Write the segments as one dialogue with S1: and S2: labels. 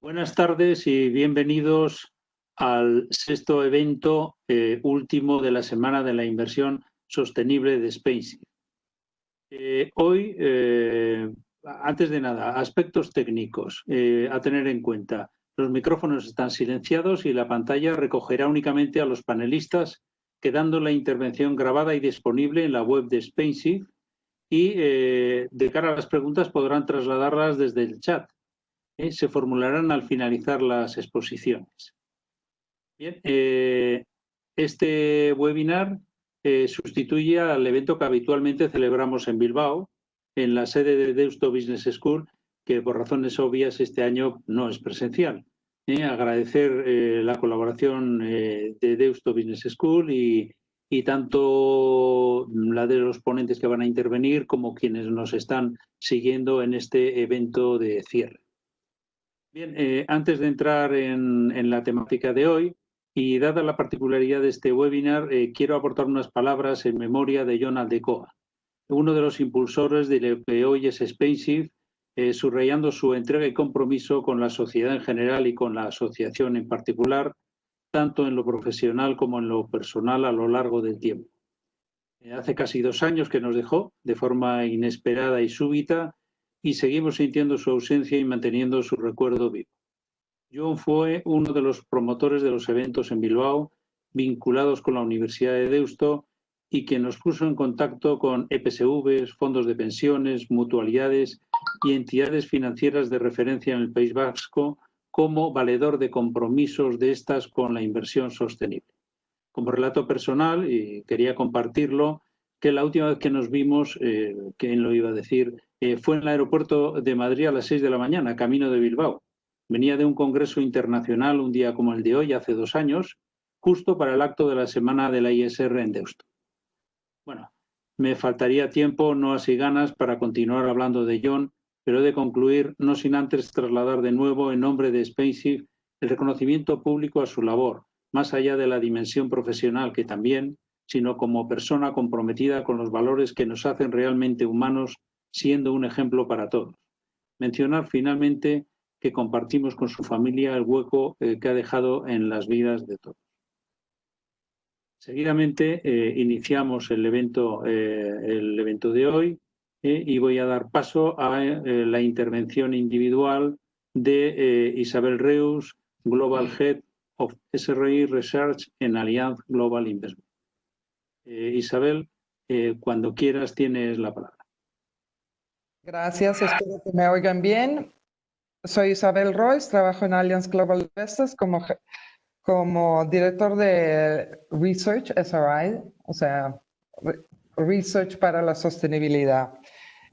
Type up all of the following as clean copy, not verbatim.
S1: Buenas tardes y bienvenidos al sexto evento último de la Semana de la Inversión Sostenible de SpaceX. Hoy, antes de nada, aspectos técnicos a tener en cuenta. Los micrófonos están silenciados y la pantalla recogerá únicamente a los panelistas, quedando la intervención grabada y disponible en la web de SpaceX y de cara a las preguntas podrán trasladarlas desde el chat. Se formularán al finalizar las exposiciones. Bien, este webinar sustituye al evento que habitualmente celebramos en Bilbao, en la sede de Deusto Business School, que por razones obvias este año no es presencial. Agradecer la colaboración de Deusto Business School y tanto la de los ponentes que van a intervenir como quienes nos están siguiendo en este evento de cierre. Bien, antes de entrar en la temática de hoy y dada la particularidad de este webinar, quiero aportar unas palabras en memoria de John Aldecoa, uno de los impulsores de lo que hoy es SpaceX, subrayando su entrega y compromiso con la sociedad en general y con la asociación en particular, tanto en lo profesional como en lo personal a lo largo del tiempo. Hace casi 2 años que nos dejó de forma inesperada y súbita, y seguimos sintiendo su ausencia y manteniendo su recuerdo vivo. John fue uno de los promotores de los eventos en Bilbao, vinculados con la Universidad de Deusto, y quien nos puso en contacto con EPSVs, fondos de pensiones, mutualidades y entidades financieras de referencia en el País Vasco como valedor de compromisos de estas con la inversión sostenible. Como relato personal, y quería compartirlo, que la última vez que nos vimos, ¿quién lo iba a decir?, fue en el aeropuerto de Madrid a las 6 de la mañana, camino de Bilbao. Venía de un congreso internacional un día como el de hoy, hace 2 años, justo para el acto de la Semana de la ISR en Deusto. Bueno, me faltaría tiempo, no así ganas, para continuar hablando de John, pero he de concluir, no sin antes trasladar de nuevo, en nombre de SpaceX, el reconocimiento público a su labor, más allá de la dimensión profesional que también, sino como persona comprometida con los valores que nos hacen realmente humanos, siendo un ejemplo para todos. Mencionar finalmente que compartimos con su familia el hueco que ha dejado en las vidas de todos. Seguidamente iniciamos el evento de hoy y voy a dar paso a la intervención individual de Isabel Reus, Global Head of SRI Research en Allianz Global Investment. Isabel, cuando quieras tienes la palabra.
S2: Gracias, espero que me oigan bien. Soy Isabel Royce, trabajo en Allianz Global Investors como director de Research, SRI, o sea, Research para la Sostenibilidad.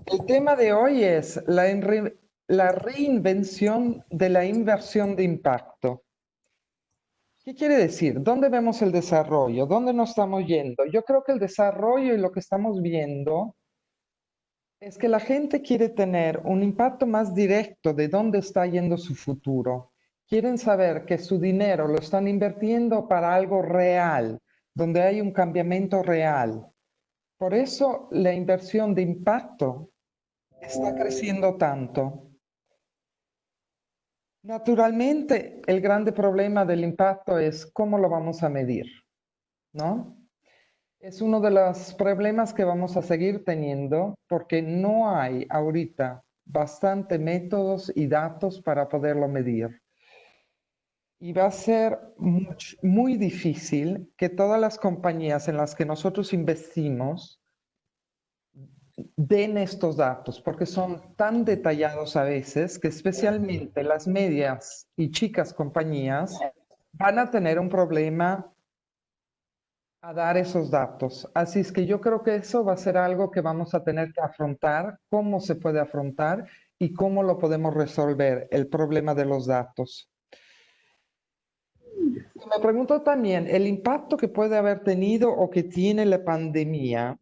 S2: El tema de hoy es la reinvención de la inversión de impacto. ¿Qué quiere decir? ¿Dónde vemos el desarrollo? ¿Dónde nos estamos yendo? Yo creo que el desarrollo y lo que estamos viendo es que la gente quiere tener un impacto más directo de dónde está yendo su futuro. Quieren saber que su dinero lo están invirtiendo para algo real, donde hay un cambiamiento real. Por eso la inversión de impacto está creciendo tanto. Naturalmente, el grande problema del impacto es cómo lo vamos a medir, ¿no? Es uno de los problemas que vamos a seguir teniendo porque no hay ahorita bastante métodos y datos para poderlo medir. Y va a ser muy difícil que todas las compañías en las que nosotros investimos den estos datos, porque son tan detallados a veces que especialmente las medias y chicas compañías van a tener un problema a dar esos datos. Así es que yo creo que eso va a ser algo que vamos a tener que afrontar, cómo se puede afrontar y cómo lo podemos resolver, el problema de los datos. Y me pregunto también el impacto que puede haber tenido o que tiene la pandemia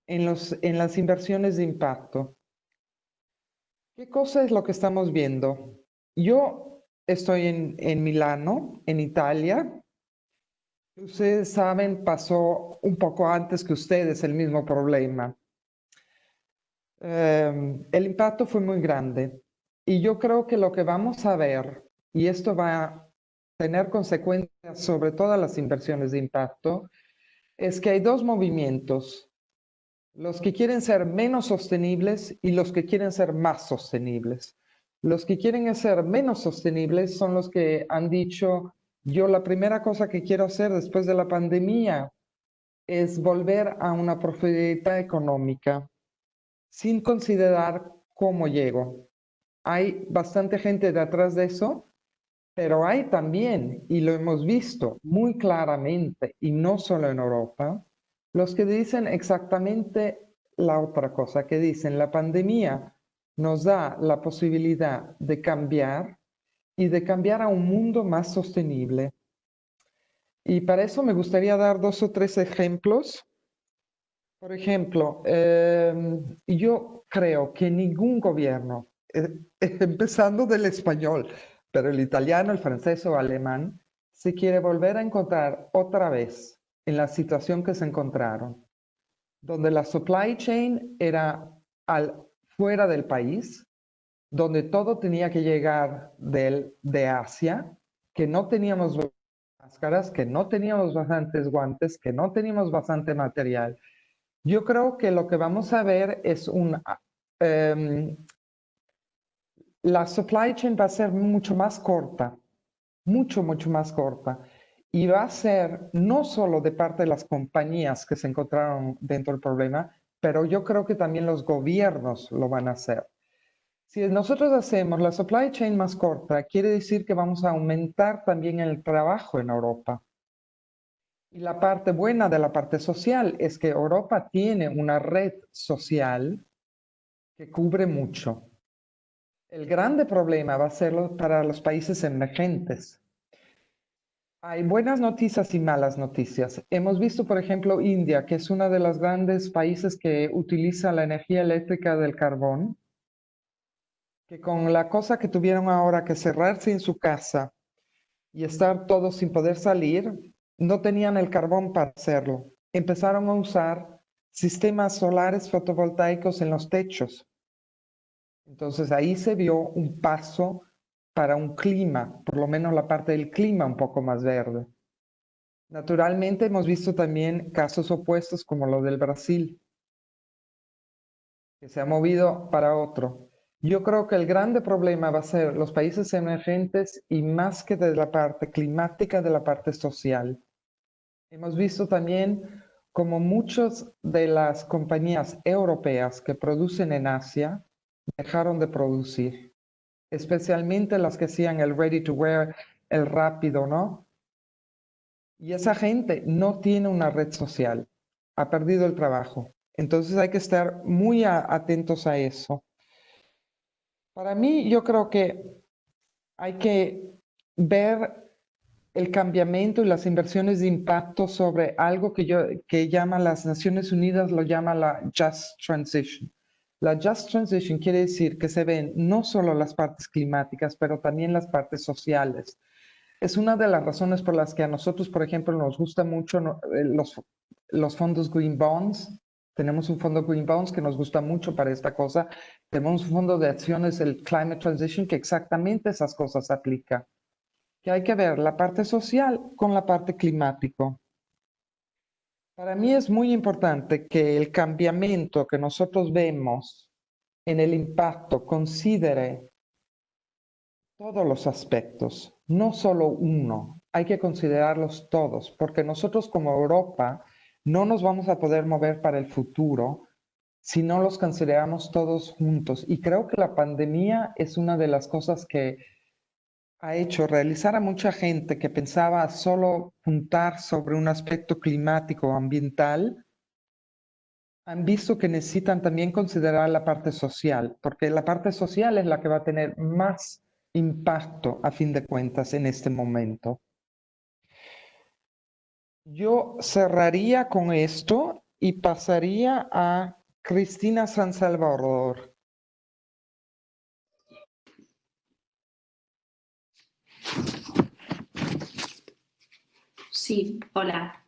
S2: en las inversiones de impacto. ¿Qué cosa es lo que estamos viendo? Yo estoy en Milano, en Italia. Ustedes saben, pasó un poco antes que ustedes el mismo problema. El impacto fue muy grande y yo creo que lo que vamos a ver y esto va a tener consecuencias sobre todas las inversiones de impacto, es que hay dos movimientos, los que quieren ser menos sostenibles y los que quieren ser más sostenibles. Los que quieren ser menos sostenibles son los que han dicho, yo la primera cosa que quiero hacer después de la pandemia es volver a una prosperidad económica sin considerar cómo llego. Hay bastante gente detrás de eso, pero hay también, y lo hemos visto muy claramente, y no solo en Europa, los que dicen exactamente la otra cosa, que dicen la pandemia nos da la posibilidad de cambiar y de cambiar a un mundo más sostenible. Y para eso me gustaría dar 2 o 3 ejemplos. Por ejemplo, yo creo que ningún gobierno, empezando del español, pero el italiano, el francés o alemán, se quiere volver a encontrar otra vez en la situación que se encontraron, donde la supply chain era fuera del país, donde todo tenía que llegar de Asia, que no teníamos máscaras, que no teníamos bastantes guantes, que no teníamos bastante material. Yo creo que lo que vamos a ver es la supply chain va a ser mucho más corta, mucho más corta. Y va a ser no solo de parte de las compañías que se encontraron dentro del problema, pero yo creo que también los gobiernos lo van a hacer. Si nosotros hacemos la supply chain más corta, quiere decir que vamos a aumentar también el trabajo en Europa. Y la parte buena de la parte social es que Europa tiene una red social que cubre mucho. El grande problema va a ser para los países emergentes. Hay buenas noticias y malas noticias. Hemos visto, por ejemplo, India, que es uno de los grandes países que utiliza la energía eléctrica del carbón, que con la cosa que tuvieron ahora que cerrarse en su casa y estar todos sin poder salir, no tenían el carbón para hacerlo. Empezaron a usar sistemas solares fotovoltaicos en los techos. Entonces ahí se vio un paso para un clima, por lo menos la parte del clima un poco más verde. Naturalmente hemos visto también casos opuestos como lo del Brasil, que se ha movido para otro. Yo creo que el grande problema va a ser los países emergentes y más que de la parte climática, de la parte social. Hemos visto también como muchas de las compañías europeas que producen en Asia dejaron de producir, especialmente las que hacían el ready to wear, el rápido, ¿no? Y esa gente no tiene una red social, ha perdido el trabajo. Entonces hay que estar muy atentos a eso. Para mí, yo creo que hay que ver el cambiamiento y las inversiones de impacto sobre algo que llama las Naciones Unidas, lo llama la Just Transition. La Just Transition quiere decir que se ven no solo las partes climáticas, pero también las partes sociales. Es una de las razones por las que a nosotros, por ejemplo, nos gusta mucho los fondos Green Bonds. Tenemos un fondo Green Bonds que nos gusta mucho para esta cosa. Tenemos un fondo de acciones, el Climate Transition, que exactamente esas cosas aplica. Que hay que ver la parte social con la parte climático. Para mí es muy importante que el cambiamiento que nosotros vemos en el impacto considere todos los aspectos, no solo uno. Hay que considerarlos todos, porque nosotros como Europa no nos vamos a poder mover para el futuro si no los consideramos todos juntos. Y creo que la pandemia es una de las cosas que ha hecho realizar a mucha gente que pensaba solo puntar sobre un aspecto climático o ambiental, han visto que necesitan también considerar la parte social, porque la parte social es la que va a tener más impacto a fin de cuentas en este momento. Yo cerraría con esto y pasaría a Cristina Sansalvador.
S3: Sí, hola.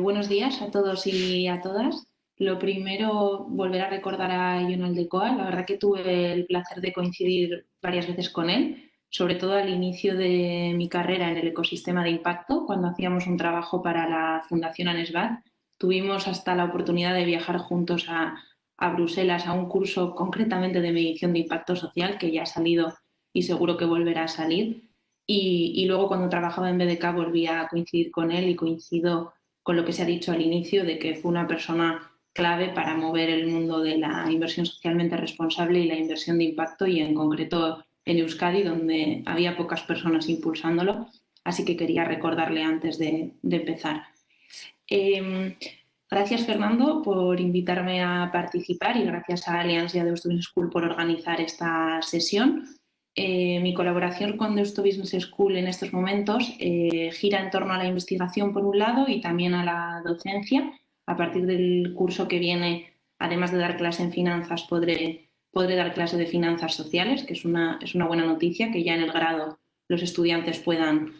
S3: Buenos días a todos y a todas. Lo primero, volver a recordar a Jon Aldecoa. La verdad que tuve el placer de coincidir varias veces con él sobre todo al inicio de mi carrera en el ecosistema de impacto, cuando hacíamos un trabajo para la Fundación ANESBAT. Tuvimos hasta la oportunidad de viajar juntos a Bruselas a un curso concretamente de medición de impacto social, que ya ha salido y seguro que volverá a salir. Y luego cuando trabajaba en BDK volví a coincidir con él y coincido con lo que se ha dicho al inicio de que fue una persona clave para mover el mundo de la inversión socialmente responsable y la inversión de impacto, y en concreto en Euskadi, donde había pocas personas impulsándolo. Así que quería recordarle antes de empezar. Gracias, Fernando, por invitarme a participar, y gracias a Allianz y a Deusto Business School por organizar esta sesión. Mi colaboración con Deusto Business School en estos momentos gira en torno a la investigación por un lado y también a la docencia. A partir del curso que viene, además de dar clase en finanzas, podré dar clase de finanzas sociales, que es una buena noticia, que ya en el grado los estudiantes puedan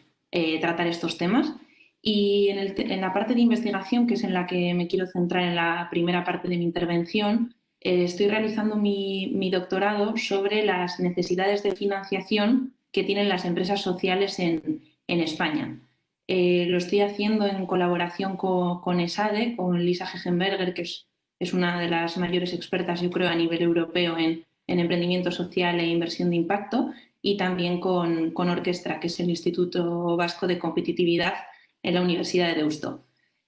S3: tratar estos temas. Y en la parte de investigación, que es en la que me quiero centrar en la primera parte de mi intervención, estoy realizando mi doctorado sobre las necesidades de financiación que tienen las empresas sociales en España. Lo estoy haciendo en colaboración con ESADE, con Lisa Hegenberger, que es una de las mayores expertas, yo creo, a nivel europeo en emprendimiento social e inversión de impacto, y también con Orquestra, que es el Instituto Vasco de Competitividad en la Universidad de Deusto.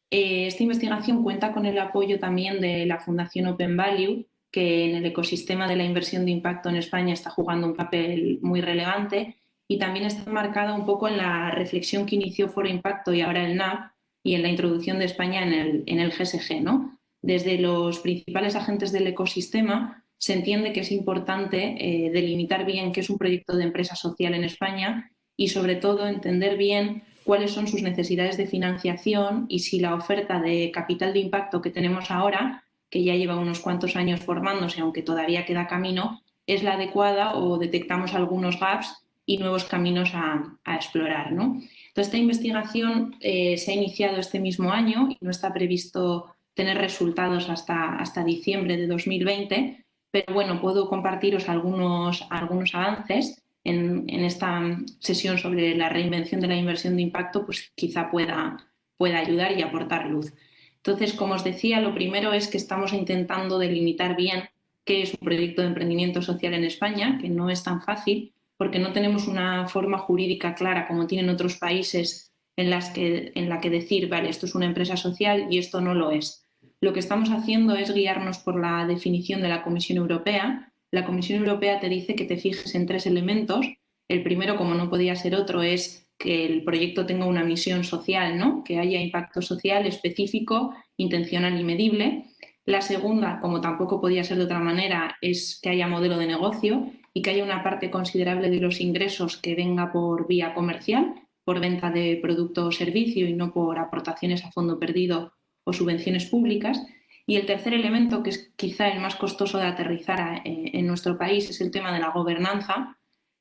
S3: Esta investigación cuenta con el apoyo también de la Fundación Open Value, que en el ecosistema de la inversión de impacto en España está jugando un papel muy relevante, y también está marcada un poco en la reflexión que inició Foro Impacto y ahora el NAP, y en la introducción de España en el GSG, ¿no? Desde los principales agentes del ecosistema se entiende que es importante delimitar bien qué es un proyecto de empresa social en España, y sobre todo entender bien cuáles son sus necesidades de financiación y si la oferta de capital de impacto que tenemos ahora, que ya lleva unos cuantos años formándose, aunque todavía queda camino, es la adecuada o detectamos algunos gaps y nuevos caminos a explorar, ¿no? Entonces, esta investigación se ha iniciado este mismo año y no está previsto tener resultados hasta diciembre de 2020, pero bueno, puedo compartiros algunos avances. En esta sesión sobre la reinvención de la inversión de impacto, pues quizá pueda ayudar y aportar luz. Entonces, como os decía, lo primero es que estamos intentando delimitar bien qué es un proyecto de emprendimiento social en España, que no es tan fácil porque no tenemos una forma jurídica clara como tienen otros países en la que decir, vale, esto es una empresa social y esto no lo es. Lo que estamos haciendo es guiarnos por la definición de la Comisión Europea. La Comisión Europea te dice que te fijes en 3 elementos. El primero, como no podía ser otro, es que el proyecto tenga una misión social, ¿no? Que haya impacto social específico, intencional y medible. La segunda, como tampoco podía ser de otra manera, es que haya modelo de negocio y que haya una parte considerable de los ingresos que venga por vía comercial, por venta de producto o servicio y no por aportaciones a fondo perdido o subvenciones públicas. Y el tercer elemento, que es quizá el más costoso de aterrizar en nuestro país, es el tema de la gobernanza.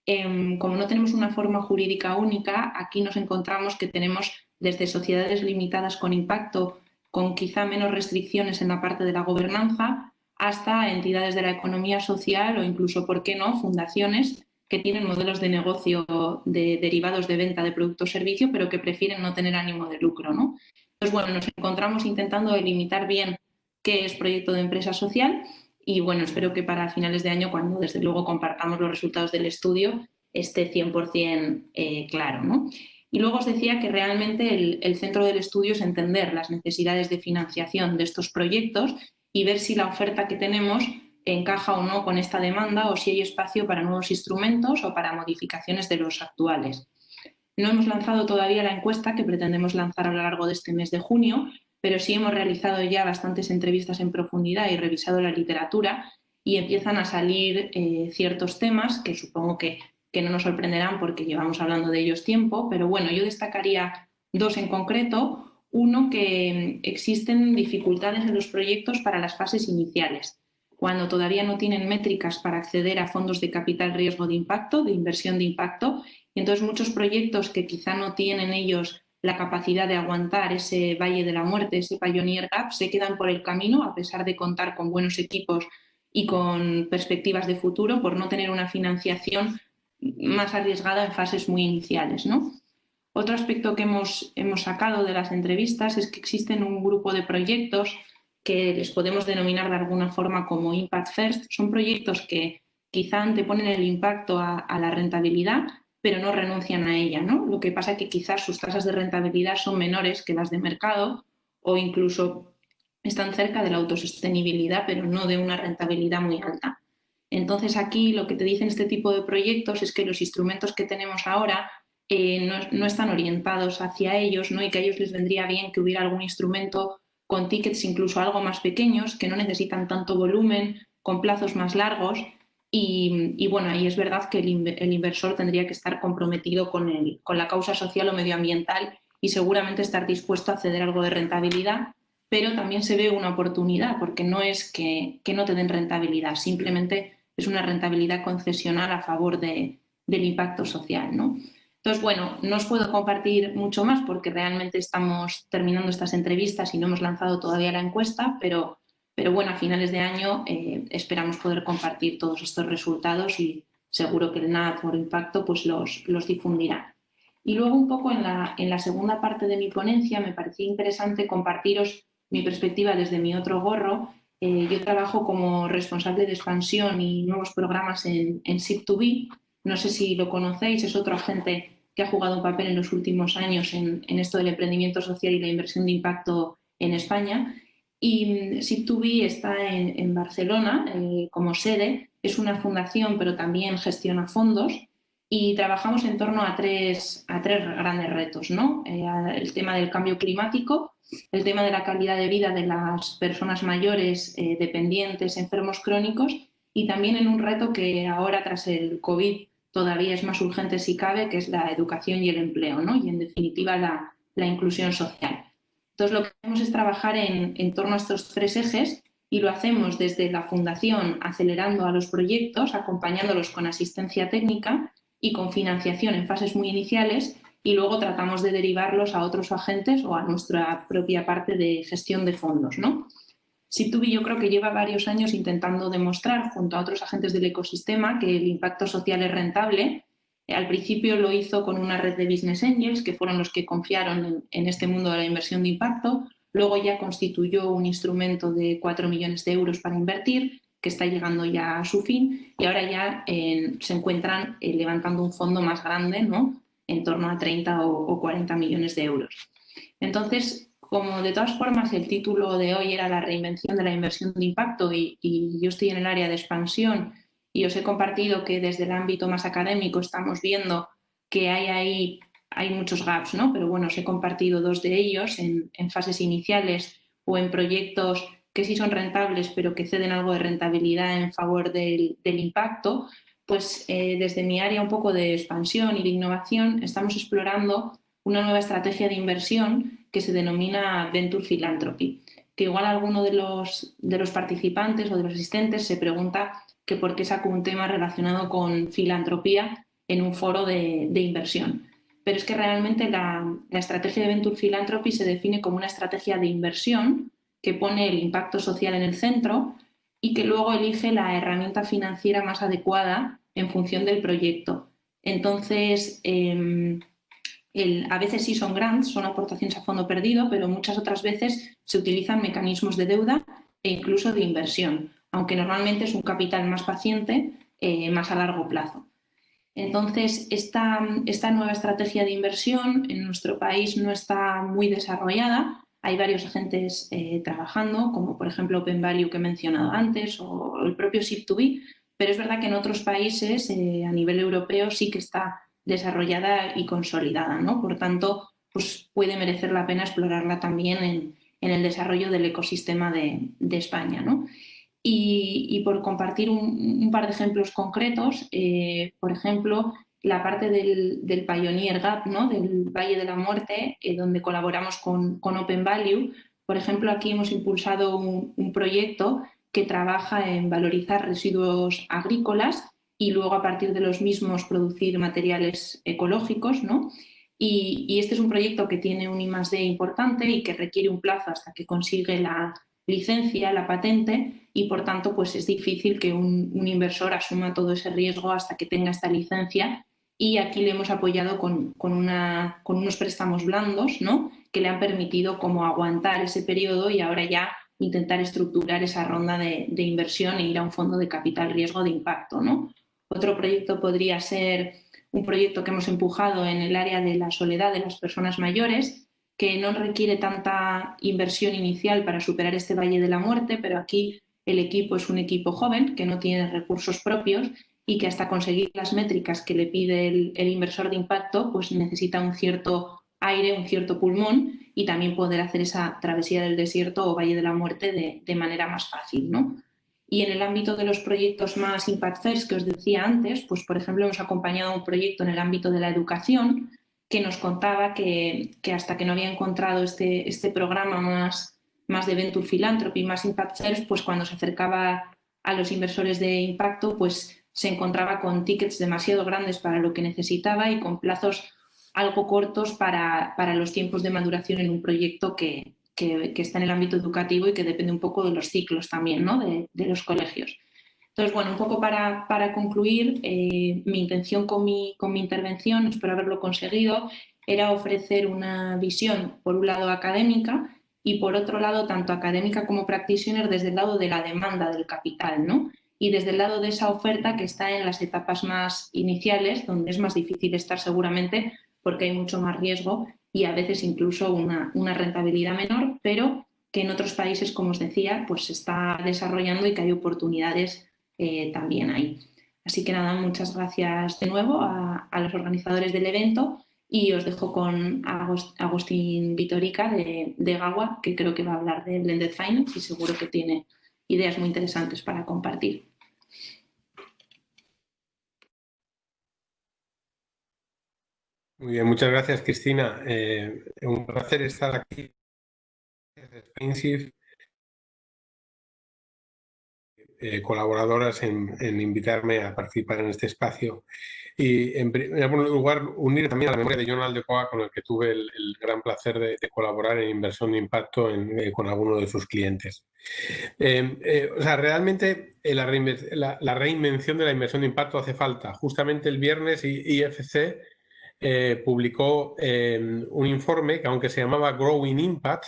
S3: Como no tenemos una forma jurídica única, aquí nos encontramos que tenemos desde sociedades limitadas con impacto, con quizá menos restricciones en la parte de la gobernanza, hasta entidades de la economía social o incluso, ¿por qué no?, fundaciones que tienen modelos de negocio derivados de venta de producto o servicio, pero que prefieren no tener ánimo de lucro, ¿no? Entonces, bueno, nos encontramos intentando delimitar bien qué es proyecto de empresa social y, bueno, espero que para finales de año, cuando desde luego compartamos los resultados del estudio, esté 100% claro, ¿no? Y luego os decía que realmente el centro del estudio es entender las necesidades de financiación de estos proyectos y ver si la oferta que tenemos encaja o no con esta demanda o si hay espacio para nuevos instrumentos o para modificaciones de los actuales. No hemos lanzado todavía la encuesta que pretendemos lanzar a lo largo de este mes de junio, pero sí hemos realizado ya bastantes entrevistas en profundidad y revisado la literatura y empiezan a salir ciertos temas que supongo que no nos sorprenderán porque llevamos hablando de ellos tiempo, pero bueno, yo destacaría 2 en concreto. Uno, que existen dificultades en los proyectos para las fases iniciales, cuando todavía no tienen métricas para acceder a fondos de capital riesgo de impacto, de inversión de impacto, y entonces muchos proyectos que quizá no tienen ellos la capacidad de aguantar ese valle de la muerte, ese pioneer gap, se quedan por el camino a pesar de contar con buenos equipos y con perspectivas de futuro por no tener una financiación más arriesgada en fases muy iniciales, ¿no? Otro aspecto que hemos sacado de las entrevistas es que existen un grupo de proyectos que les podemos denominar de alguna forma como Impact First. Son proyectos que quizá anteponen el impacto a la rentabilidad, pero no renuncian a ella, ¿no? Lo que pasa es que quizás sus tasas de rentabilidad son menores que las de mercado o incluso están cerca de la autosostenibilidad, pero no de una rentabilidad muy alta. Entonces aquí lo que te dicen este tipo de proyectos es que los instrumentos que tenemos ahora no están orientados hacia ellos, ¿no? Y que a ellos les vendría bien que hubiera algún instrumento con tickets incluso algo más pequeños, que no necesitan tanto volumen, con plazos más largos. Y bueno, ahí es verdad que el inversor tendría que estar comprometido con la causa social o medioambiental y seguramente estar dispuesto a ceder algo de rentabilidad, pero también se ve una oportunidad, porque no es que no te den rentabilidad, simplemente es una rentabilidad concesional a favor del impacto social, ¿no? Entonces, bueno, no os puedo compartir mucho más porque realmente estamos terminando estas entrevistas y no hemos lanzado todavía la encuesta, pero bueno, a finales de año esperamos poder compartir todos estos resultados y seguro que el NAD por Impacto pues los difundirá. Y luego un poco en la segunda parte de mi ponencia me parecía interesante compartiros mi perspectiva desde mi otro gorro. Yo trabajo como responsable de expansión y nuevos programas en SIP2B. No sé si lo conocéis, es otro agente que ha jugado un papel en los últimos años en esto del emprendimiento social y la inversión de impacto en España. Y SIP2B está en Barcelona como sede, es una fundación pero también gestiona fondos y trabajamos en torno a tres grandes retos, ¿no? El tema del cambio climático, el tema de la calidad de vida de las personas mayores, dependientes, enfermos crónicos y también en un reto que ahora tras el COVID todavía es más urgente si cabe, que es la educación y el empleo, ¿no? Y en definitiva la inclusión social. Entonces lo que hacemos es trabajar en torno a estos tres ejes y lo hacemos desde la fundación acelerando a los proyectos, acompañándolos con asistencia técnica y con financiación en fases muy iniciales y luego tratamos de derivarlos a otros agentes o a nuestra propia parte de gestión de fondos, ¿no? SIP2B yo creo que lleva varios años intentando demostrar junto a otros agentes del ecosistema que el impacto social es rentable. Al principio lo hizo con una red de business angels, que fueron los que confiaron en este mundo de la inversión de impacto. Luego ya constituyó un instrumento de 4 millones de euros para invertir, que está llegando ya a su fin, y ahora ya se encuentran levantando un fondo más grande, ¿no? En torno a 30 o 40 millones de euros. Entonces, como de todas formas el título de hoy era la reinvención de la inversión de impacto y yo estoy en el área de expansión y os he compartido que desde el ámbito más académico estamos viendo que hay muchos gaps, ¿no? Pero bueno, os he compartido dos de ellos en fases iniciales o en proyectos que sí son rentables pero que ceden algo de rentabilidad en favor del impacto. Pues desde mi área un poco de expansión y de innovación estamos explorando una nueva estrategia de inversión que se denomina Venture Philanthropy, que igual alguno de los participantes o de los asistentes se pregunta que por qué saco un tema relacionado con filantropía en un foro de inversión. Pero es que realmente la estrategia de Venture Philanthropy se define como una estrategia de inversión que pone el impacto social en el centro y que luego elige la herramienta financiera más adecuada en función del proyecto. Entonces, a veces sí son grants, son aportaciones a fondo perdido, pero muchas otras veces se utilizan mecanismos de deuda e incluso de inversión, aunque normalmente es un capital más paciente, más a largo plazo. Entonces, esta nueva estrategia de inversión en nuestro país no está muy desarrollada. Hay varios agentes trabajando, como por ejemplo Open Value que he mencionado antes o el propio SIP2B, pero es verdad que en otros países a nivel europeo sí que está desarrollada y consolidada, ¿no? Por tanto, pues puede merecer la pena explorarla también en el desarrollo del ecosistema de España, ¿no? Y por compartir un par de ejemplos concretos, por ejemplo, la parte del Pioneer Gap, ¿no? Del Valle de la Muerte, donde colaboramos con Open Value. Por ejemplo, aquí hemos impulsado un proyecto que trabaja en valorizar residuos agrícolas y luego a partir de los mismos producir materiales ecológicos, ¿no? Y este es un proyecto que tiene un I+D importante y que requiere un plazo hasta que consigue la licencia, la patente, y por tanto pues es difícil que un inversor asuma todo ese riesgo hasta que tenga esta licencia. Y aquí le hemos apoyado con unos préstamos blandos, ¿no?, que le han permitido como aguantar ese periodo y ahora ya intentar estructurar esa ronda de inversión e ir a un fondo de capital riesgo de impacto, ¿no? Otro proyecto podría ser un proyecto que hemos empujado en el área de la soledad de las personas mayores, que no requiere tanta inversión inicial para superar este valle de la muerte, pero aquí el equipo es un equipo joven que no tiene recursos propios y que hasta conseguir las métricas que le pide el inversor de impacto, pues necesita un cierto aire, un cierto pulmón, y también poder hacer esa travesía del desierto o valle de la muerte de manera más fácil, ¿no? Y en el ámbito de los proyectos más Impact First que os decía antes, pues por ejemplo hemos acompañado un proyecto en el ámbito de la educación que nos contaba que hasta que no había encontrado este programa más de Venture Philanthropy, más Impact First, pues cuando se acercaba a los inversores de impacto, pues se encontraba con tickets demasiado grandes para lo que necesitaba y con plazos algo cortos para los tiempos de maduración en un proyecto que está en el ámbito educativo y que depende un poco de los ciclos también, ¿no?, de los colegios. Entonces, bueno, un poco para concluir, mi intención con mi intervención, espero haberlo conseguido, era ofrecer una visión, por un lado académica y por otro lado tanto académica como practitioner desde el lado de la demanda del capital, ¿no?, y desde el lado de esa oferta que está en las etapas más iniciales, donde es más difícil estar seguramente porque hay mucho más riesgo y a veces incluso una rentabilidad menor, pero que en otros países, como os decía, pues se está desarrollando y que hay oportunidades también ahí. Así que nada, muchas gracias de nuevo a los organizadores del evento y os dejo con Agustín Vitorica de Gawa, que creo que va a hablar de Blended Finance y seguro que tiene ideas muy interesantes para compartir.
S4: Muy bien, muchas gracias, Cristina. Un placer estar aquí. Colaboradoras en invitarme a participar en este espacio y en primer lugar unir también a la memoria de John Aldecoa, con el que tuve el gran placer de colaborar en inversión de impacto con alguno de sus clientes. O sea, realmente la reinvención de la inversión de impacto hace falta. Justamente el viernes IFC publicó un informe que, aunque se llamaba Growing Impact,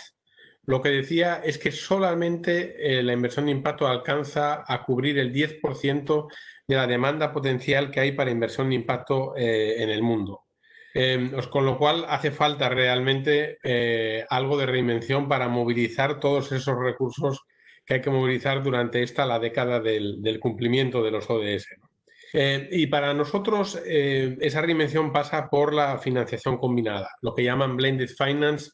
S4: lo que decía es que solamente la inversión de impacto alcanza a cubrir el 10% de la demanda potencial que hay para inversión de impacto en el mundo. Con lo cual hace falta realmente algo de reinvención para movilizar todos esos recursos que hay que movilizar durante la década del cumplimiento de los ODS. Y para nosotros esa reinvención pasa por la financiación combinada, lo que llaman Blended Finance,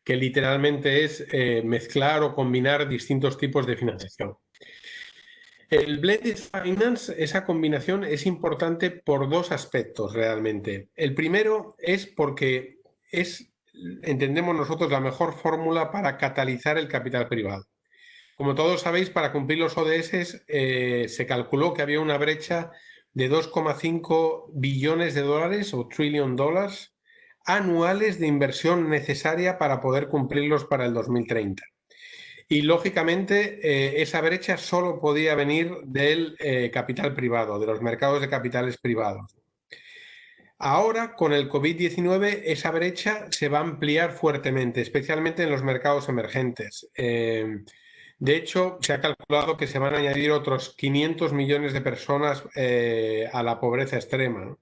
S4: que literalmente es mezclar o combinar distintos tipos de financiación. El Blended Finance, esa combinación, es importante por dos aspectos realmente. El primero es porque entendemos nosotros, la mejor fórmula para catalizar el capital privado. Como todos sabéis, para cumplir los ODS se calculó que había una brecha de 2,5 billones de dólares o trillion dollars anuales de inversión necesaria para poder cumplirlos para el 2030. Y lógicamente esa brecha solo podía venir del capital privado, de los mercados de capitales privados. Ahora, con el COVID-19, esa brecha se va a ampliar fuertemente, especialmente en los mercados emergentes. De hecho, se ha calculado que se van a añadir otros 500 millones de personas a la pobreza extrema, ¿no?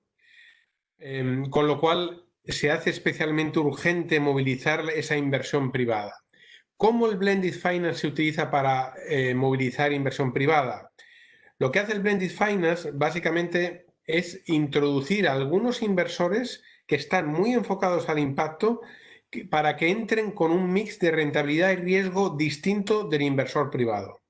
S4: Con lo cual, se hace especialmente urgente movilizar esa inversión privada. ¿Cómo el Blended Finance se utiliza para movilizar inversión privada? Lo que hace el Blended Finance básicamente es introducir a algunos inversores que están muy enfocados al impacto para que entren con un mix de rentabilidad y riesgo distinto del inversor privado.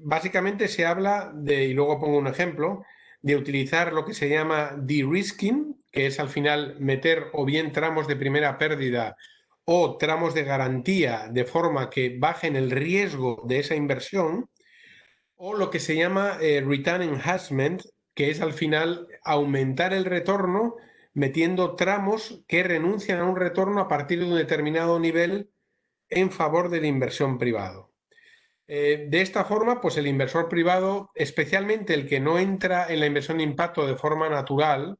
S4: Básicamente se habla de, y luego pongo un ejemplo, de utilizar lo que se llama de-risking, que es al final meter o bien tramos de primera pérdida o tramos de garantía de forma que bajen el riesgo de esa inversión, o lo que se llama return enhancement, que es al final aumentar el retorno metiendo tramos que renuncian a un retorno a partir de un determinado nivel en favor de la inversión privado. De esta forma, pues el inversor privado, especialmente el que no entra en la inversión de impacto de forma natural,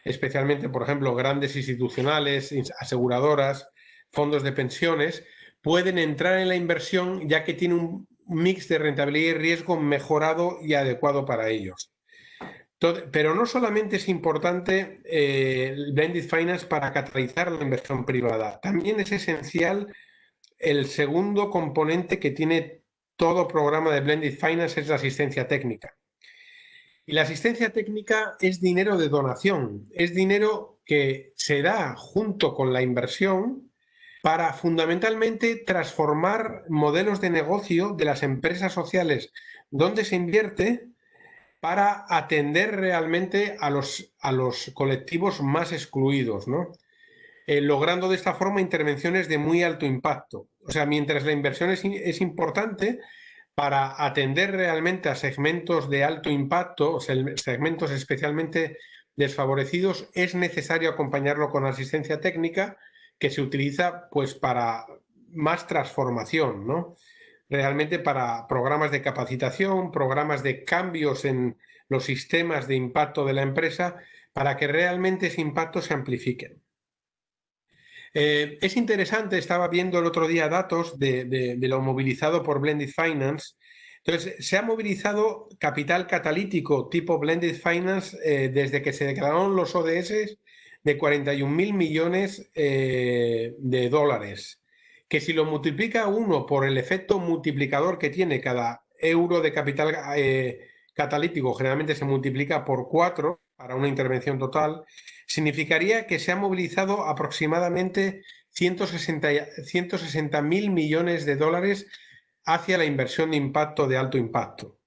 S4: especialmente, por ejemplo, grandes institucionales, aseguradoras, fondos de pensiones, pueden entrar en la inversión ya que tiene un mix de rentabilidad y riesgo mejorado y adecuado para ellos. Pero no solamente es importante el blended finance para catalizar la inversión privada, también es esencial el segundo componente que tiene todo programa de blended finance, es la asistencia técnica. Y la asistencia técnica es dinero de donación, es dinero que se da junto con la inversión para fundamentalmente transformar modelos de negocio de las empresas sociales donde se invierte para atender realmente a los colectivos más excluidos, ¿no? Logrando de esta forma intervenciones de muy alto impacto. O sea, mientras la inversión es importante para atender realmente a segmentos de alto impacto, o sea, segmentos especialmente desfavorecidos, es necesario acompañarlo con asistencia técnica que se utiliza pues para más transformación, ¿no? Realmente para programas de capacitación, programas de cambios en los sistemas de impacto de la empresa, para que realmente ese impacto se amplifique. Es interesante, estaba viendo el otro día datos de lo movilizado por Blended Finance. Entonces, se ha movilizado capital catalítico tipo Blended Finance desde que se declararon los ODS de 41.000 millones de dólares, que si lo multiplica uno por el efecto multiplicador que tiene cada euro de capital catalítico, generalmente se multiplica por 4 para una intervención total, significaría que se ha movilizado aproximadamente 160.000 millones de dólares hacia la inversión de impacto de alto impacto.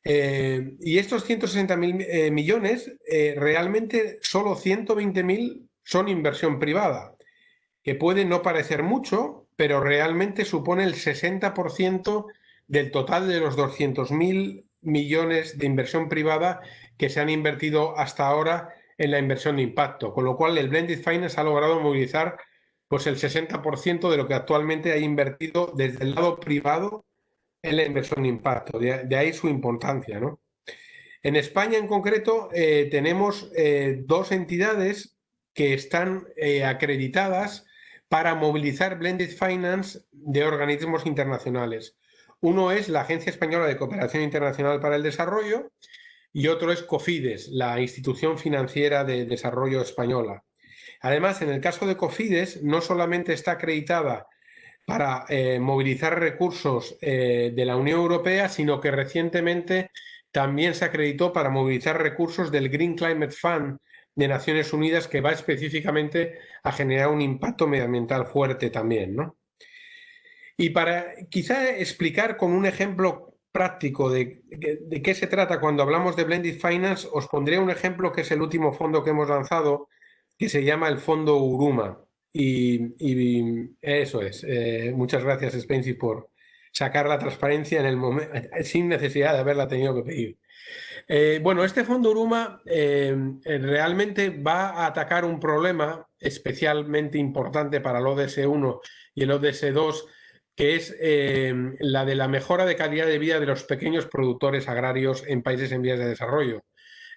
S4: Y estos 160.000 millones, realmente solo 120.000 son inversión privada, que puede no parecer mucho, pero realmente supone el 60% del total de los 200.000 millones de inversión privada que se han invertido hasta ahora en la inversión de impacto, con lo cual el Blended Finance ha logrado movilizar pues el 60% de lo que actualmente ha invertido desde el lado privado en la inversión de impacto, de ahí su importancia, ¿no? En España en concreto tenemos dos entidades que están acreditadas para movilizar Blended Finance de organismos internacionales. Uno es la Agencia Española de Cooperación Internacional para el Desarrollo y otro es Cofides, la institución financiera de desarrollo española. Además, en el caso de Cofides, no solamente está acreditada para movilizar recursos de la Unión Europea, sino que recientemente también se acreditó para movilizar recursos del Green Climate Fund de Naciones Unidas, que va específicamente a generar un impacto medioambiental fuerte también, ¿no? Y para quizá explicar con un ejemplo práctico de qué se trata cuando hablamos de Blended Finance, os pondré un ejemplo que es el último fondo que hemos lanzado, que se llama el Fondo Uruma. Y eso es. Muchas gracias, Spencer, por sacar la transparencia en el momento, sin necesidad de haberla tenido que pedir. Bueno, este Fondo Uruma realmente va a atacar un problema especialmente importante para el ODS 1 y el ODS 2, que es la de la mejora de calidad de vida de los pequeños productores agrarios en países en vías de desarrollo.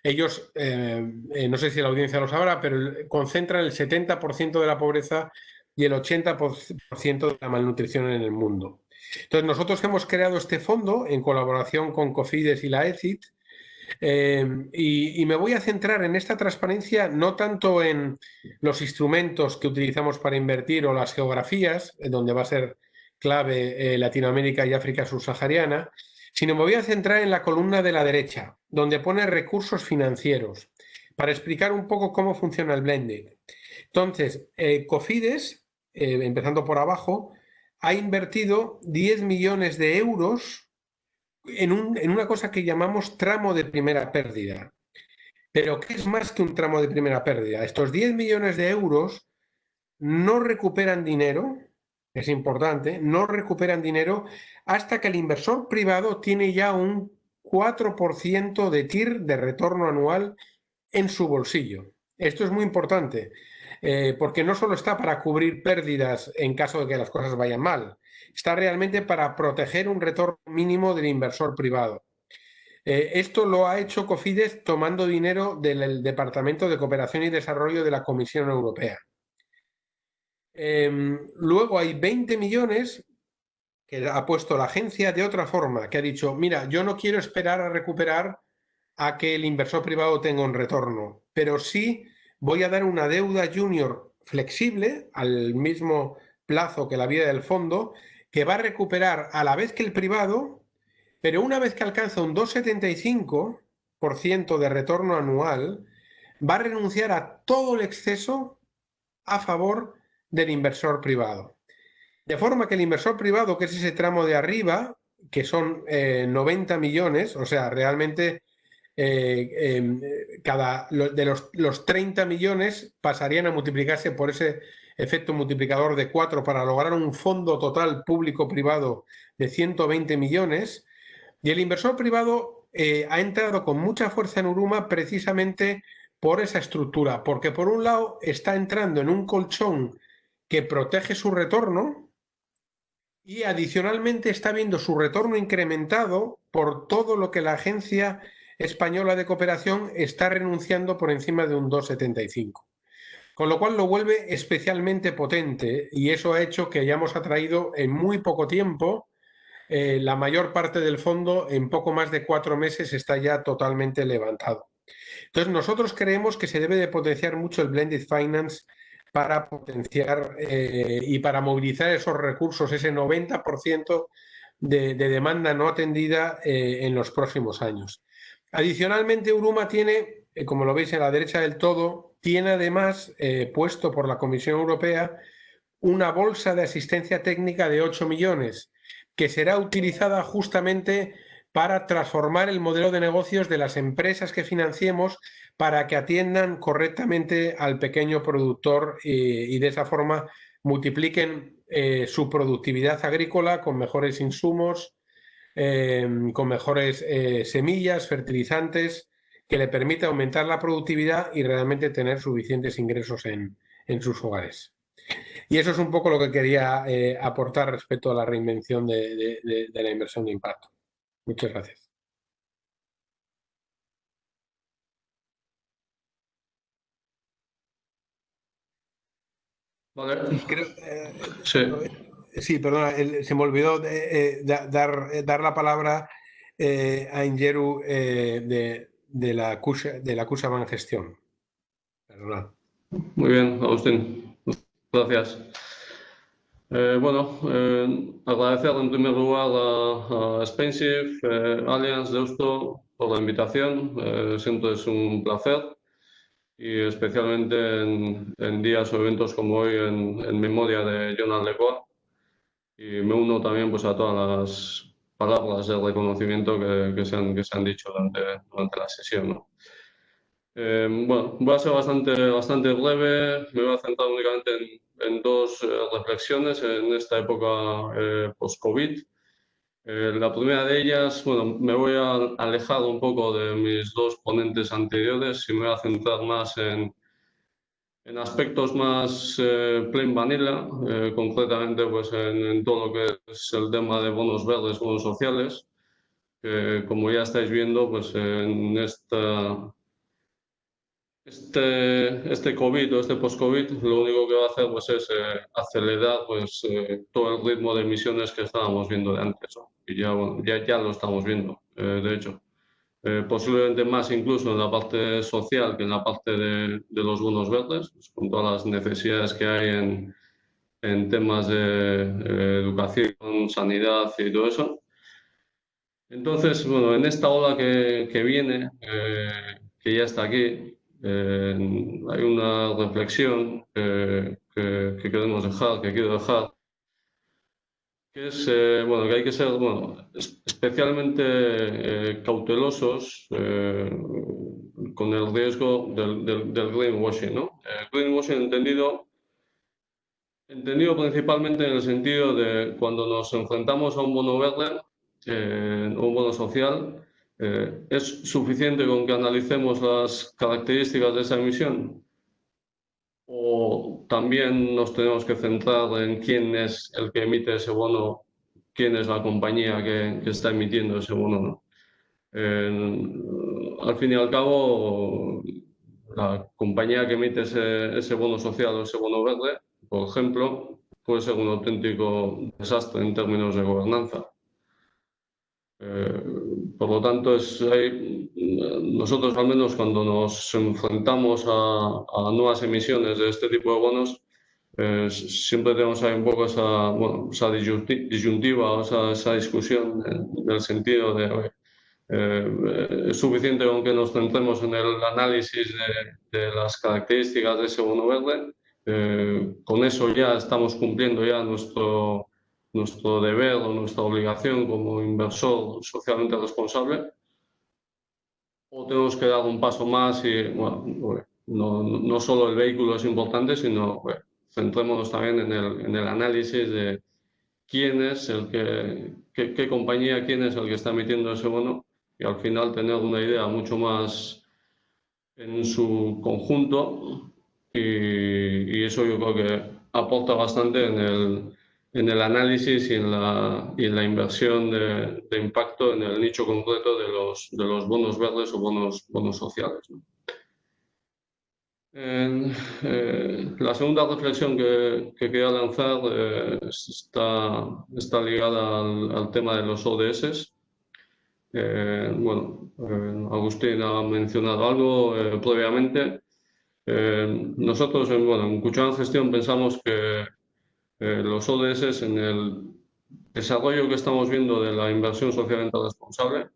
S4: Ellos, no sé si la audiencia lo sabrá, pero concentran el 70% de la pobreza y el 80% de la malnutrición en el mundo. Entonces, nosotros hemos creado este fondo en colaboración con Cofides y la ECIT, y me voy a centrar en esta transparencia no tanto en los instrumentos que utilizamos para invertir o las geografías, donde va a ser clave Latinoamérica y África subsahariana, sino me voy a centrar en la columna de la derecha, donde pone recursos financieros, para explicar un poco cómo funciona el blending. Entonces, Cofides, empezando por abajo, ha invertido 10 millones de euros en una cosa que llamamos tramo de primera pérdida. Pero ¿qué es más que un tramo de primera pérdida? Estos 10 millones de euros no recuperan dinero, es importante, no recuperan dinero hasta que el inversor privado tiene ya un 4% de TIR, de retorno anual, en su bolsillo. Esto es muy importante. porque no solo está para cubrir pérdidas en caso de que las cosas vayan mal, está realmente para proteger un retorno mínimo del inversor privado. Esto lo ha hecho Cofidis tomando dinero del Departamento de Cooperación y Desarrollo de la Comisión Europea. Luego hay 20 millones que ha puesto la agencia de otra forma, que ha dicho, mira, yo no quiero esperar a recuperar a que el inversor privado tenga un retorno, pero sí voy a dar una deuda junior flexible al mismo plazo que la vida del fondo, que va a recuperar a la vez que el privado, pero una vez que alcanza un 2,75% de retorno anual, va a renunciar a todo el exceso a favor del inversor privado. De forma que el inversor privado, que es ese tramo de arriba, que son 90 millones, o sea, realmente de los 30 millones pasarían a multiplicarse por ese efecto multiplicador de 4 para lograr un fondo total público-privado de 120 millones. Y el inversor privado ha entrado con mucha fuerza en Uruma precisamente por esa estructura, porque por un lado está entrando en un colchón que protege su retorno y adicionalmente está viendo su retorno incrementado por todo lo que la Agencia Española de Cooperación está renunciando por encima de un 2,75. Con lo cual lo vuelve especialmente potente y eso ha hecho que hayamos atraído en muy poco tiempo la mayor parte del fondo. En poco más de 4 meses está ya totalmente levantado. Entonces nosotros creemos que se debe de potenciar mucho el blended finance para potenciar y para movilizar esos recursos, ese 90% de demanda no atendida en los próximos años. Adicionalmente, Uruma tiene, como lo veis en la derecha del todo, tiene además puesto por la Comisión Europea una bolsa de asistencia técnica de 8 millones, que será utilizada justamente para transformar el modelo de negocios de las empresas que financiemos para que atiendan correctamente al pequeño productor y de esa forma multipliquen su productividad agrícola con mejores insumos, con mejores semillas, fertilizantes, que le permita aumentar la productividad y realmente tener suficientes ingresos en sus hogares. Y eso es un poco lo que quería aportar respecto a la reinvención de la inversión de impacto. Muchas gracias.
S5: Vale.
S4: Creo,
S5: Sí.
S4: sí, perdona, se me olvidó dar la palabra a Ingeru de la CuixaBank Gestión. Perdona.
S5: Muy bien, Agustín. Gracias. Bueno, agradecer en primer lugar a Spensive, Allianz, Deusto por la invitación. Siempre es un placer y especialmente en días o eventos como hoy en memoria de Jonald Lecoq. Y me uno también pues, a todas las palabras de reconocimiento que se han dicho durante la sesión, ¿no? Bueno, voy a ser bastante breve. Me voy a centrar únicamente en dos reflexiones en esta época post-COVID. La primera de ellas, bueno, me voy a alejar un poco de mis dos ponentes anteriores y me voy a centrar más en aspectos más plain vanilla, concretamente pues en todo lo que es el tema de bonos verdes, bonos sociales, que como ya estáis viendo, pues en este COVID o este post-COVID, lo único que va a hacer pues, es acelerar pues, todo el ritmo de emisiones que estábamos viendo de antes, ¿no? Y ya, bueno, ya lo estamos viendo, de hecho. Posiblemente más incluso en la parte social que en la parte de los bonos verdes, pues, con todas las necesidades que hay en temas de educación, sanidad y todo eso. Entonces, bueno, en esta ola que viene, que ya está aquí, hay una reflexión que queremos dejar, que quiero dejar, que es bueno, que hay que ser bueno, especialmente cautelosos con el riesgo del greenwashing, ¿no? Greenwashing entendido principalmente en el sentido de cuando nos enfrentamos a un bono verde o un bono social, ¿es suficiente con que analicemos las características de esa emisión? o también nos tenemos que centrar en quién es el que emite ese bono, quién es la compañía que está emitiendo ese bono, ¿no? Al fin y al cabo, la compañía que emite ese bono social o ese bono verde, por ejemplo, puede ser un auténtico desastre en términos de gobernanza. Por lo tanto, nosotros al menos cuando nos enfrentamos a nuevas emisiones de este tipo de bonos, siempre tenemos ahí un poco esa disyuntiva o esa discusión en el sentido de es suficiente con que nos centremos en el análisis de las características de ese bono verde. Con eso ya estamos cumpliendo ya nuestro deber o nuestra obligación como inversor socialmente responsable, o tenemos que dar un paso más y, bueno, no solo el vehículo es importante, sino centrémonos también en el análisis de quién es qué compañía, quién es el que está emitiendo ese bono, y al final tener una idea mucho más en su conjunto, y eso yo creo que aporta bastante en el análisis y en la inversión de impacto en el nicho concreto de los bonos verdes o bonos sociales, ¿no? La segunda reflexión que quería lanzar está ligada al tema de los ODS. Agustín ha mencionado algo previamente. Nosotros en Kutxabank Gestión pensamos que los ODS, en el desarrollo que estamos viendo de la inversión socialmente responsable,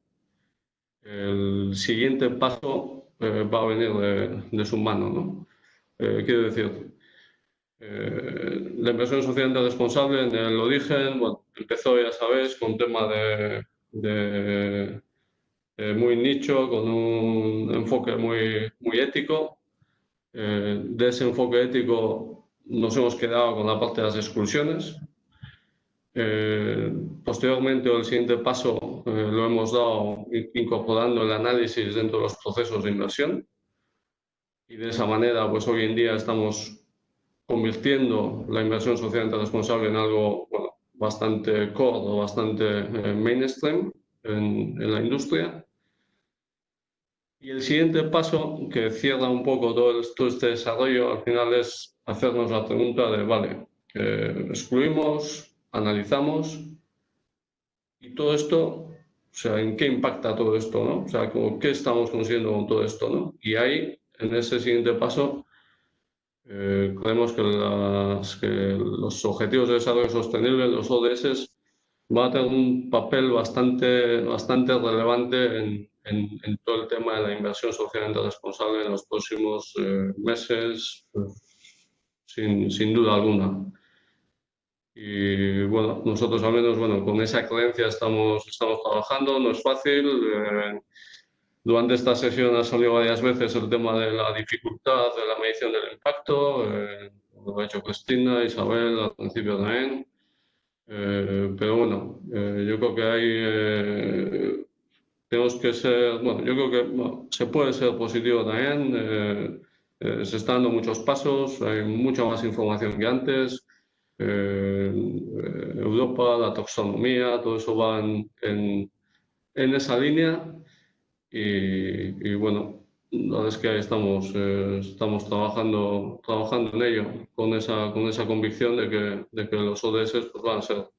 S5: el siguiente paso va a venir de su mano, ¿no? Quiero decir, la inversión socialmente responsable en el origen, empezó, ya sabéis, con tema de muy nicho, con un enfoque muy ético. De ese enfoque ético nos hemos quedado con la parte de las exclusiones. Posteriormente, el siguiente paso lo hemos dado incorporando el análisis dentro de los procesos de inversión, y de esa manera, pues hoy en día estamos convirtiendo la inversión socialmente responsable en algo bastante core o bastante mainstream en la industria. Y el siguiente paso, que cierra un poco todo este desarrollo, al final es hacernos la pregunta de, vale, excluimos, analizamos, y todo esto, o sea, ¿en qué impacta todo esto, no? O sea, ¿qué estamos consiguiendo con todo esto, no? Y ahí, en ese siguiente paso, creemos que los Objetivos de Desarrollo Sostenible, los ODS, van a tener un papel bastante relevante en todo el tema de la inversión socialmente responsable en los próximos meses, sin duda alguna. Y bueno, nosotros al menos con esa creencia estamos trabajando. No es fácil. Durante esta sesión ha salido varias veces el tema de la dificultad de la medición del impacto. Lo ha hecho Cristina, Isabel al principio también. Pero bueno, yo creo que tenemos que ser, yo creo que se puede ser positivo también. Se están dando muchos pasos, hay mucha más información que antes. Europa, la taxonomía, todo eso va en esa línea, y bueno, la verdad es que ahí estamos trabajando en ello, con esa convicción de que los ODS pues, van a ser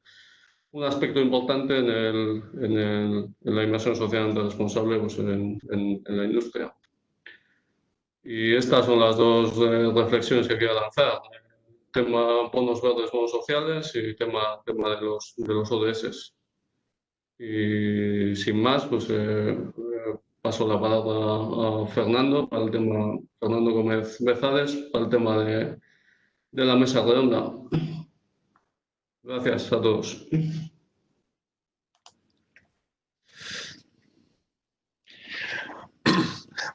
S5: un aspecto importante en la inversión socialmente responsable pues, en la industria. Y estas son las dos reflexiones que quiero lanzar. Tema bonos verdes, bonos sociales, y tema de los ODS. Y sin más, pues paso la palabra a Fernando, para el tema, Fernando Gómez Bezales, para el tema de la mesa redonda. Gracias a todos.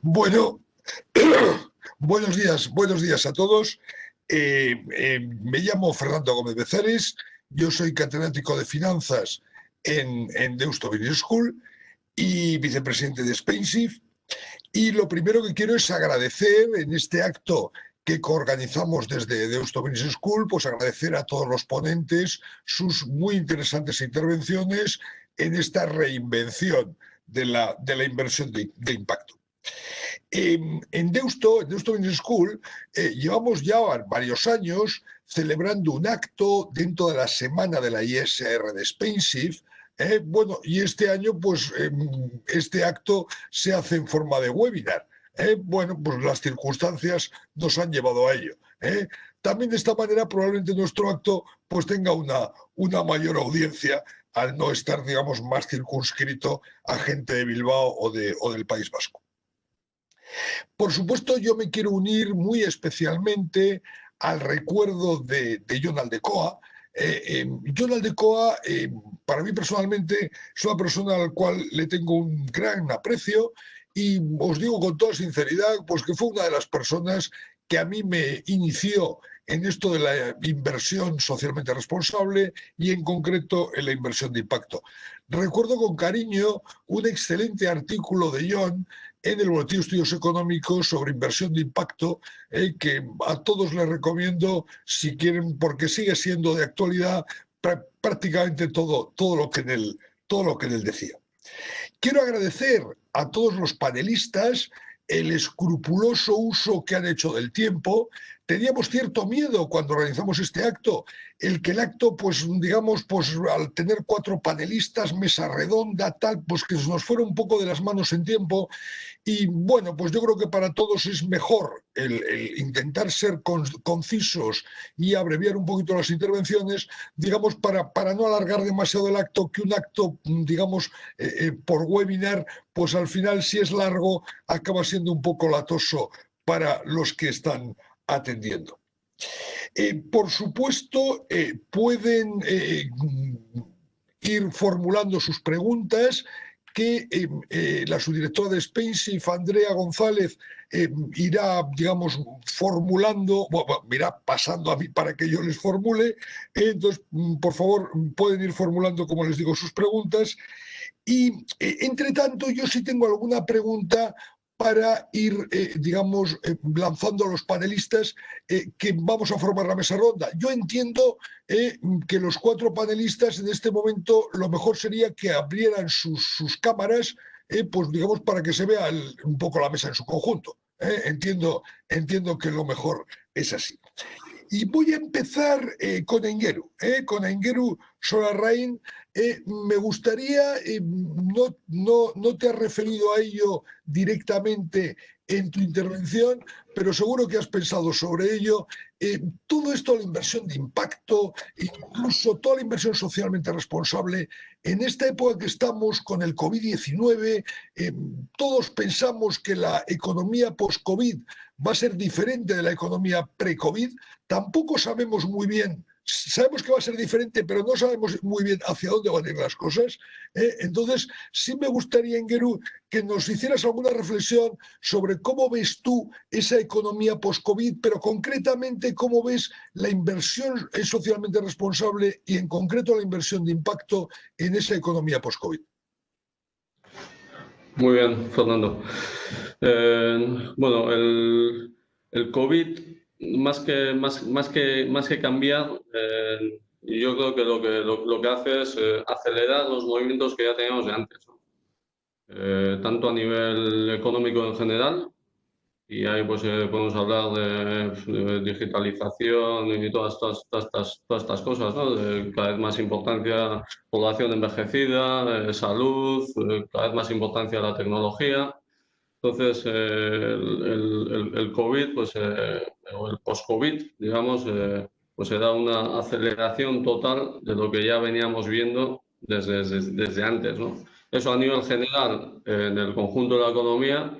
S6: Bueno, buenos días a todos. Me llamo Fernando Gómez Bezales, yo soy catedrático de finanzas en Deusto Business School y vicepresidente de Spainshift. Y lo primero que quiero es agradecer en este acto que coorganizamos desde Deusto Business School, pues agradecer a todos los ponentes sus muy interesantes intervenciones en esta reinvención de la inversión de impacto. En Deusto Business School, llevamos ya varios años celebrando un acto dentro de la semana de la ISR de Spainship. Bueno, y este año, pues, este acto se hace en forma de webinar. Bueno, pues las circunstancias nos han llevado a ello. También de esta manera probablemente nuestro acto pues tenga una mayor audiencia al no estar, digamos, más circunscrito a gente de Bilbao o del País Vasco. Por supuesto, yo me quiero unir muy especialmente al recuerdo de Jon Aldecoa. Jon Aldecoa, para mí personalmente, es una persona a la cual le tengo un gran aprecio y os digo con toda sinceridad, pues que fue una de las personas que a mí me inició en esto de la inversión socialmente responsable y en concreto en la inversión de impacto. Recuerdo con cariño un excelente artículo de Jon en el Boletín de Estudios Económicos sobre inversión de impacto, que a todos les recomiendo si quieren, porque sigue siendo de actualidad prácticamente todo lo que en él decía. Quiero agradecer a todos los panelistas el escrupuloso uso que han hecho del tiempo. Teníamos cierto miedo cuando organizamos este acto, el que el acto, pues digamos, pues al tener 4 panelistas, mesa redonda, tal, pues que nos fuera un poco de las manos en tiempo. Y bueno, pues yo creo que para todos es mejor el intentar ser concisos y abreviar un poquito las intervenciones, digamos, para no alargar demasiado el acto, que un acto, digamos, por webinar, pues al final si es largo acaba siendo un poco latoso para los que están atendiendo. Por supuesto, pueden ir formulando sus preguntas, que la subdirectora de Spainship, Andrea González, irá, digamos, formulando, bueno, irá pasando a mí para que yo les formule. Entonces, por favor, pueden ir formulando, como les digo, sus preguntas. Y, entre tanto, yo sí tengo alguna pregunta para ir, digamos, lanzando a los panelistas que vamos a formar la mesa ronda. Yo entiendo que los 4 panelistas en este momento lo mejor sería que abrieran sus cámaras, pues digamos, para que se vea un poco la mesa en su conjunto. Entiendo que lo mejor es así. Y voy a empezar con Aingeru. Con Aingeru Solarrain, me gustaría, no te has referido a ello directamente en tu intervención, pero seguro que has pensado sobre ello. Todo esto, la inversión de impacto, incluso toda la inversión socialmente responsable, en esta época que estamos con el COVID-19, todos pensamos que la economía post-COVID va a ser diferente de la economía pre-COVID. Tampoco sabemos muy bien, sabemos que va a ser diferente, pero no sabemos muy bien hacia dónde van a ir las cosas. Entonces, sí me gustaría, Aingeru, que nos hicieras alguna reflexión sobre cómo ves tú esa economía post-COVID, pero concretamente cómo ves la inversión socialmente responsable y en concreto la inversión de impacto en esa economía post-COVID.
S5: Muy bien, Fernando. Bueno, el COVID, más que cambiar, yo creo que lo que hace es acelerar los movimientos que ya teníamos de antes, ¿no? Tanto a nivel económico en general, y ahí pues podemos hablar de digitalización y todas estas cosas, ¿no? De cada vez más importancia, población envejecida, salud, cada vez más importancia la tecnología. Entonces, el COVID, pues, o el post-COVID, digamos, pues se da una aceleración total de lo que ya veníamos viendo desde antes, ¿no? Eso a nivel general, en el conjunto de la economía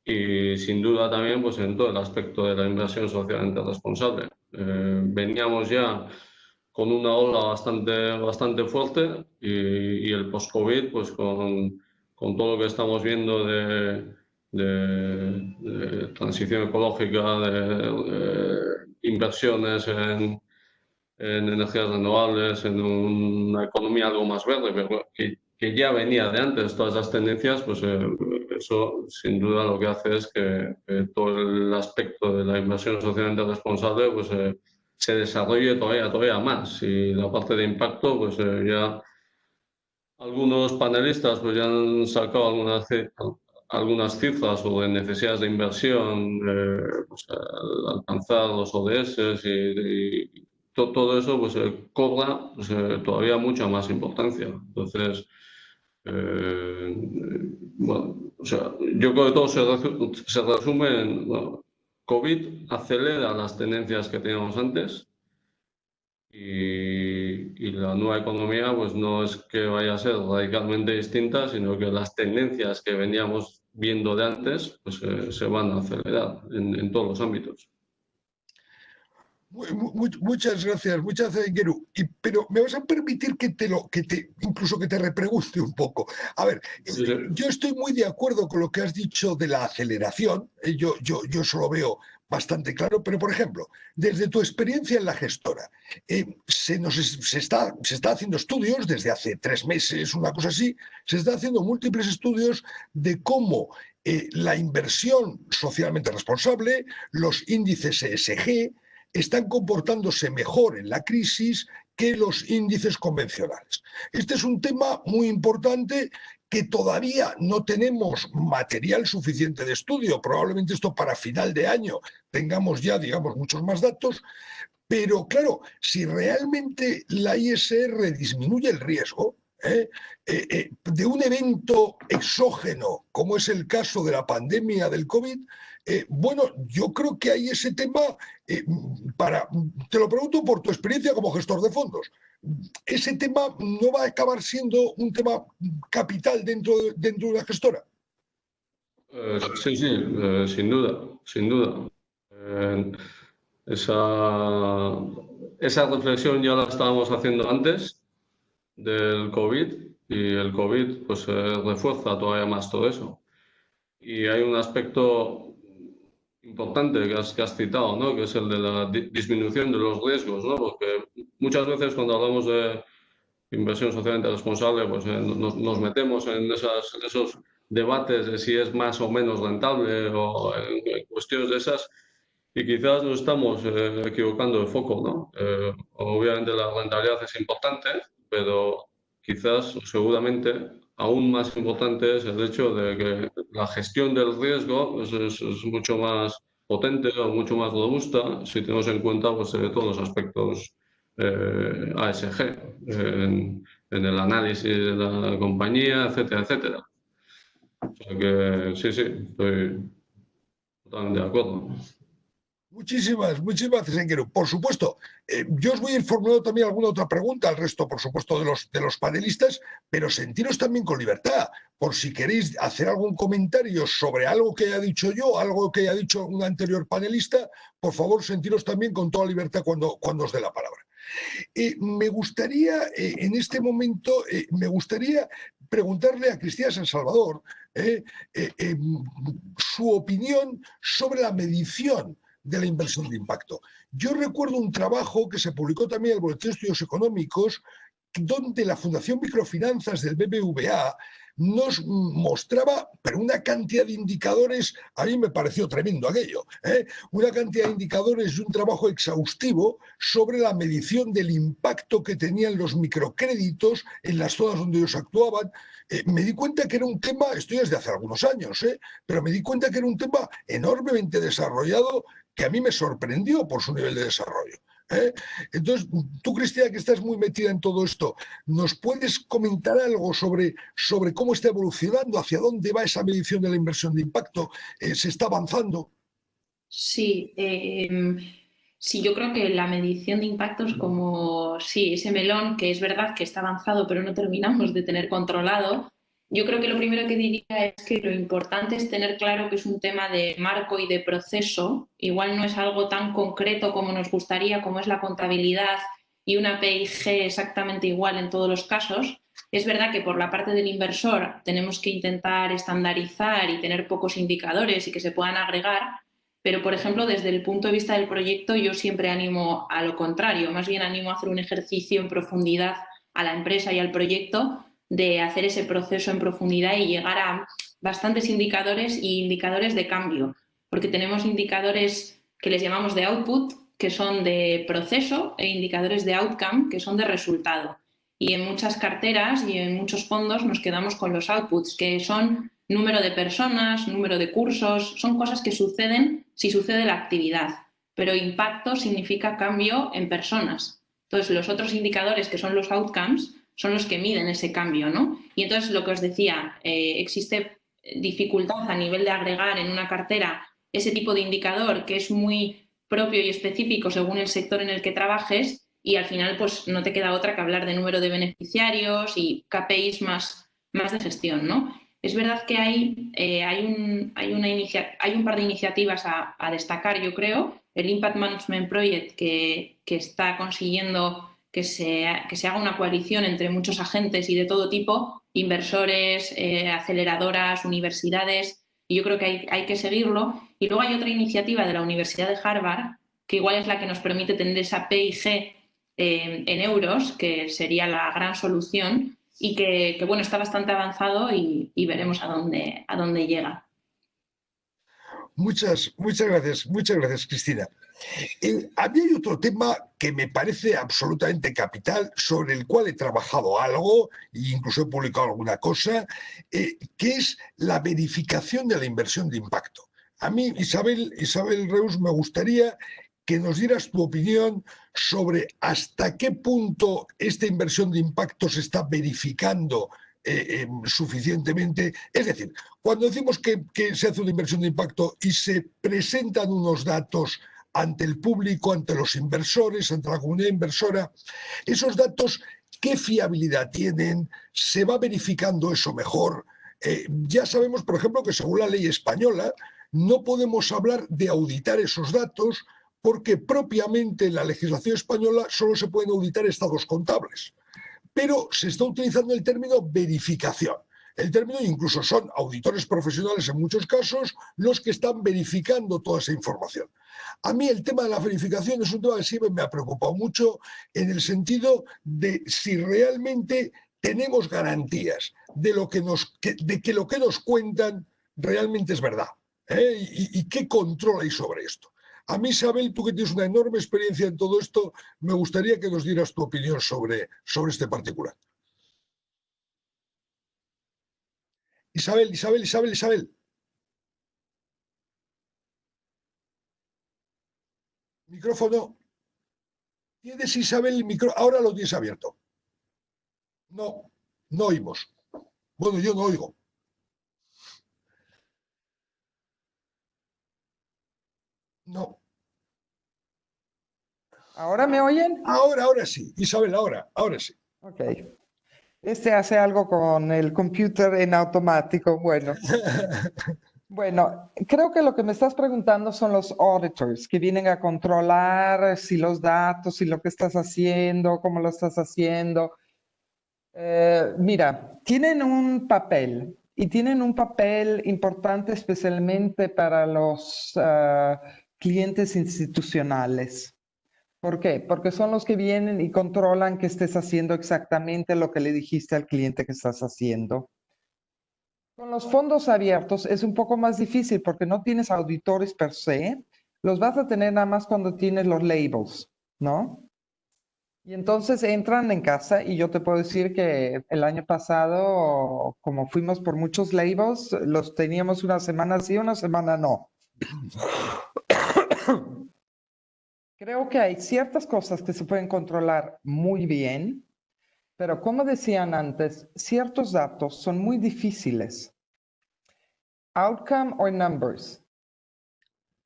S5: y sin duda también pues, en todo el aspecto de la inversión socialmente responsable. Veníamos ya con una ola bastante fuerte y el post-COVID, pues con todo lo que estamos viendo de transición ecológica, de inversiones en energías renovables, en una economía algo más verde, pero que ya venía de antes, todas esas tendencias, pues eso sin duda lo que hace es que todo el aspecto de la inversión socialmente responsable pues, se desarrolle todavía más. Y la parte de impacto, pues ya algunos panelistas pues, ya han sacado algunas cifras sobre necesidades de inversión pues, al alcanzar los ODS y todo eso pues, cobra pues, todavía mucha más importancia. Entonces, bueno, o sea, yo creo que todo se resume en bueno, COVID acelera las tendencias que teníamos antes y la nueva economía pues no es que vaya a ser radicalmente distinta, sino que las tendencias que veníamos viendo de antes pues se van a acelerar en todos los ámbitos.
S6: Muchas gracias, Engeru. Pero me vas a permitir incluso que te repregunte un poco. A ver,
S5: Sí.
S6: yo estoy muy de acuerdo con lo que has dicho de la aceleración. Yo eso lo veo bastante claro, pero por ejemplo, desde tu experiencia en la gestora, se está haciendo estudios desde hace 3 meses, una cosa así, se está haciendo múltiples estudios de cómo la inversión socialmente responsable, los índices ESG, están comportándose mejor en la crisis que los índices convencionales. Este es un tema muy importante que todavía no tenemos material suficiente de estudio. Probablemente esto para final de año tengamos ya, digamos, muchos más datos. Pero claro, si realmente la ISR disminuye el riesgo de un evento exógeno, como es el caso de la pandemia del COVID, bueno, yo creo que ahí ese tema, te lo pregunto por tu experiencia como gestor de fondos, ese tema no va a acabar siendo un tema capital dentro de la gestora.
S5: Sí, sin duda. Esa reflexión ya la estábamos haciendo antes del COVID y el COVID pues refuerza todavía más todo eso. Y hay un aspecto importante que has citado, ¿no? Que es el de la disminución de los riesgos, ¿no? Porque muchas veces cuando hablamos de inversión socialmente responsable pues nos metemos en esos debates de si es más o menos rentable o en cuestiones de esas y quizás nos estamos equivocando de foco, ¿no? Obviamente la rentabilidad es importante, pero quizás, seguramente, aún más importante es el hecho de que la gestión del riesgo es mucho más potente o mucho más robusta si tenemos en cuenta pues, todos los aspectos ASG en el análisis de la compañía, etcétera, etcétera. O sea que sí, estoy totalmente de acuerdo.
S6: Muchísimas gracias, Engeru. Por supuesto, yo os voy a ir formulando también alguna otra pregunta al resto, por supuesto, de los panelistas, pero sentiros también con libertad, por si queréis hacer algún comentario sobre algo que haya dicho yo, algo que haya dicho un anterior panelista, por favor, sentiros también con toda libertad cuando os dé la palabra. Me gustaría, en este momento, preguntarle a Cristina San Salvador su opinión sobre la medición de la inversión de impacto. Yo recuerdo un trabajo que se publicó también en el Boletín de Estudios Económicos, donde la Fundación Microfinanzas del BBVA nos mostraba, pero una cantidad de indicadores, a mí me pareció tremendo aquello, una cantidad de indicadores y un trabajo exhaustivo sobre la medición del impacto que tenían los microcréditos en las zonas donde ellos actuaban. Me di cuenta que era un tema, esto ya es de hace algunos años, pero me di cuenta que era un tema enormemente desarrollado que a mí me sorprendió por su nivel de desarrollo. Entonces, tú, Cristina, que estás muy metida en todo esto, ¿nos puedes comentar algo sobre cómo está evolucionando, hacia dónde va esa medición de la inversión de impacto? ¿Se está avanzando?
S3: Sí, sí, yo creo que la medición de impactos como, sí, ese melón que es verdad que está avanzado pero no terminamos de tener controlado. Yo creo que lo primero que diría es que lo importante es tener claro que es un tema de marco y de proceso. Igual no es algo tan concreto como nos gustaría, como es la contabilidad y una PIG exactamente igual en todos los casos. Es verdad que por la parte del inversor tenemos que intentar estandarizar y tener pocos indicadores y que se puedan agregar, pero, por ejemplo, desde el punto de vista del proyecto yo siempre animo a lo contrario, más bien animo a hacer un ejercicio en profundidad a la empresa y al proyecto de hacer ese proceso en profundidad y llegar bastantes indicadores y indicadores de cambio, porque tenemos indicadores que les llamamos de output, que son de proceso, e indicadores de outcome, que son de resultado. Y en muchas carteras y en muchos fondos nos quedamos con los outputs, que son número de personas, número de cursos, son cosas que suceden si sucede la actividad, pero impacto significa cambio en personas. Entonces, los otros indicadores, que son los outcomes, son los que miden ese cambio, ¿no? Y entonces, lo que os decía, existe dificultad a nivel de agregar en una cartera ese tipo de indicador que es muy propio y específico según el sector en el que trabajes, y al final pues no te queda otra que hablar de número de beneficiarios y KPIs más de gestión, ¿no? Es verdad que hay un par de iniciativas a destacar, yo creo. El Impact Management Project, que está consiguiendo que se haga una coalición entre muchos agentes y de todo tipo, inversores, aceleradoras, universidades, y yo creo que hay que seguirlo. Y luego hay otra iniciativa de la Universidad de Harvard, que igual es la que nos permite tener esa P&G en euros, que sería la gran solución, y que bueno, está bastante avanzado y veremos a dónde llega.
S6: Muchas gracias, Cristina. A mí hay otro tema que me parece absolutamente capital, sobre el cual he trabajado algo e incluso he publicado alguna cosa, que es la verificación de la inversión de impacto. A mí, Isabel Reus, me gustaría que nos dieras tu opinión sobre hasta qué punto esta inversión de impacto se está verificando suficientemente. Es decir, cuando decimos que se hace una inversión de impacto y se presentan unos datos ante el público, ante los inversores, ante la comunidad inversora, esos datos, ¿qué fiabilidad tienen? ¿Se va verificando eso mejor? Ya sabemos, por ejemplo, que según la ley española no podemos hablar de auditar esos datos, porque propiamente en la legislación española solo se pueden auditar estados contables. Pero se está utilizando el término verificación. El término, incluso son auditores profesionales en muchos casos los que están verificando toda esa información. A mí el tema de la verificación es un tema que siempre me ha preocupado mucho, en el sentido de si realmente tenemos garantías de que lo que nos cuentan realmente es verdad, y qué control hay sobre esto. A mí, Isabel, tú que tienes una enorme experiencia en todo esto, me gustaría que nos dieras tu opinión sobre este particular. Isabel. Micrófono. ¿Tienes, Isabel, el micrófono? Ahora lo tienes abierto. No oímos. Bueno, yo no oigo. No.
S2: ¿Ahora me oyen?
S6: Ahora sí, Isabel, ahora sí.
S2: Ok. Hace algo con el computer en automático. Bueno. Bueno, creo que lo que me estás preguntando son los auditors que vienen a controlar si los datos, si lo que estás haciendo, cómo lo estás haciendo. Mira, tienen un papel y tienen un papel importante especialmente para los clientes institucionales. ¿Por qué? Porque son los que vienen y controlan que estés haciendo exactamente lo que le dijiste al cliente que estás haciendo. Con los fondos abiertos es un poco más difícil porque no tienes auditores per se, los vas a tener nada más cuando tienes los labels, ¿no? Y entonces entran en casa y yo te puedo decir que el año pasado, como fuimos por muchos labels, los teníamos una semana sí, una semana no. Creo que hay ciertas cosas que se pueden controlar muy bien, pero como decían antes, ciertos datos son muy difíciles. Outcome or numbers.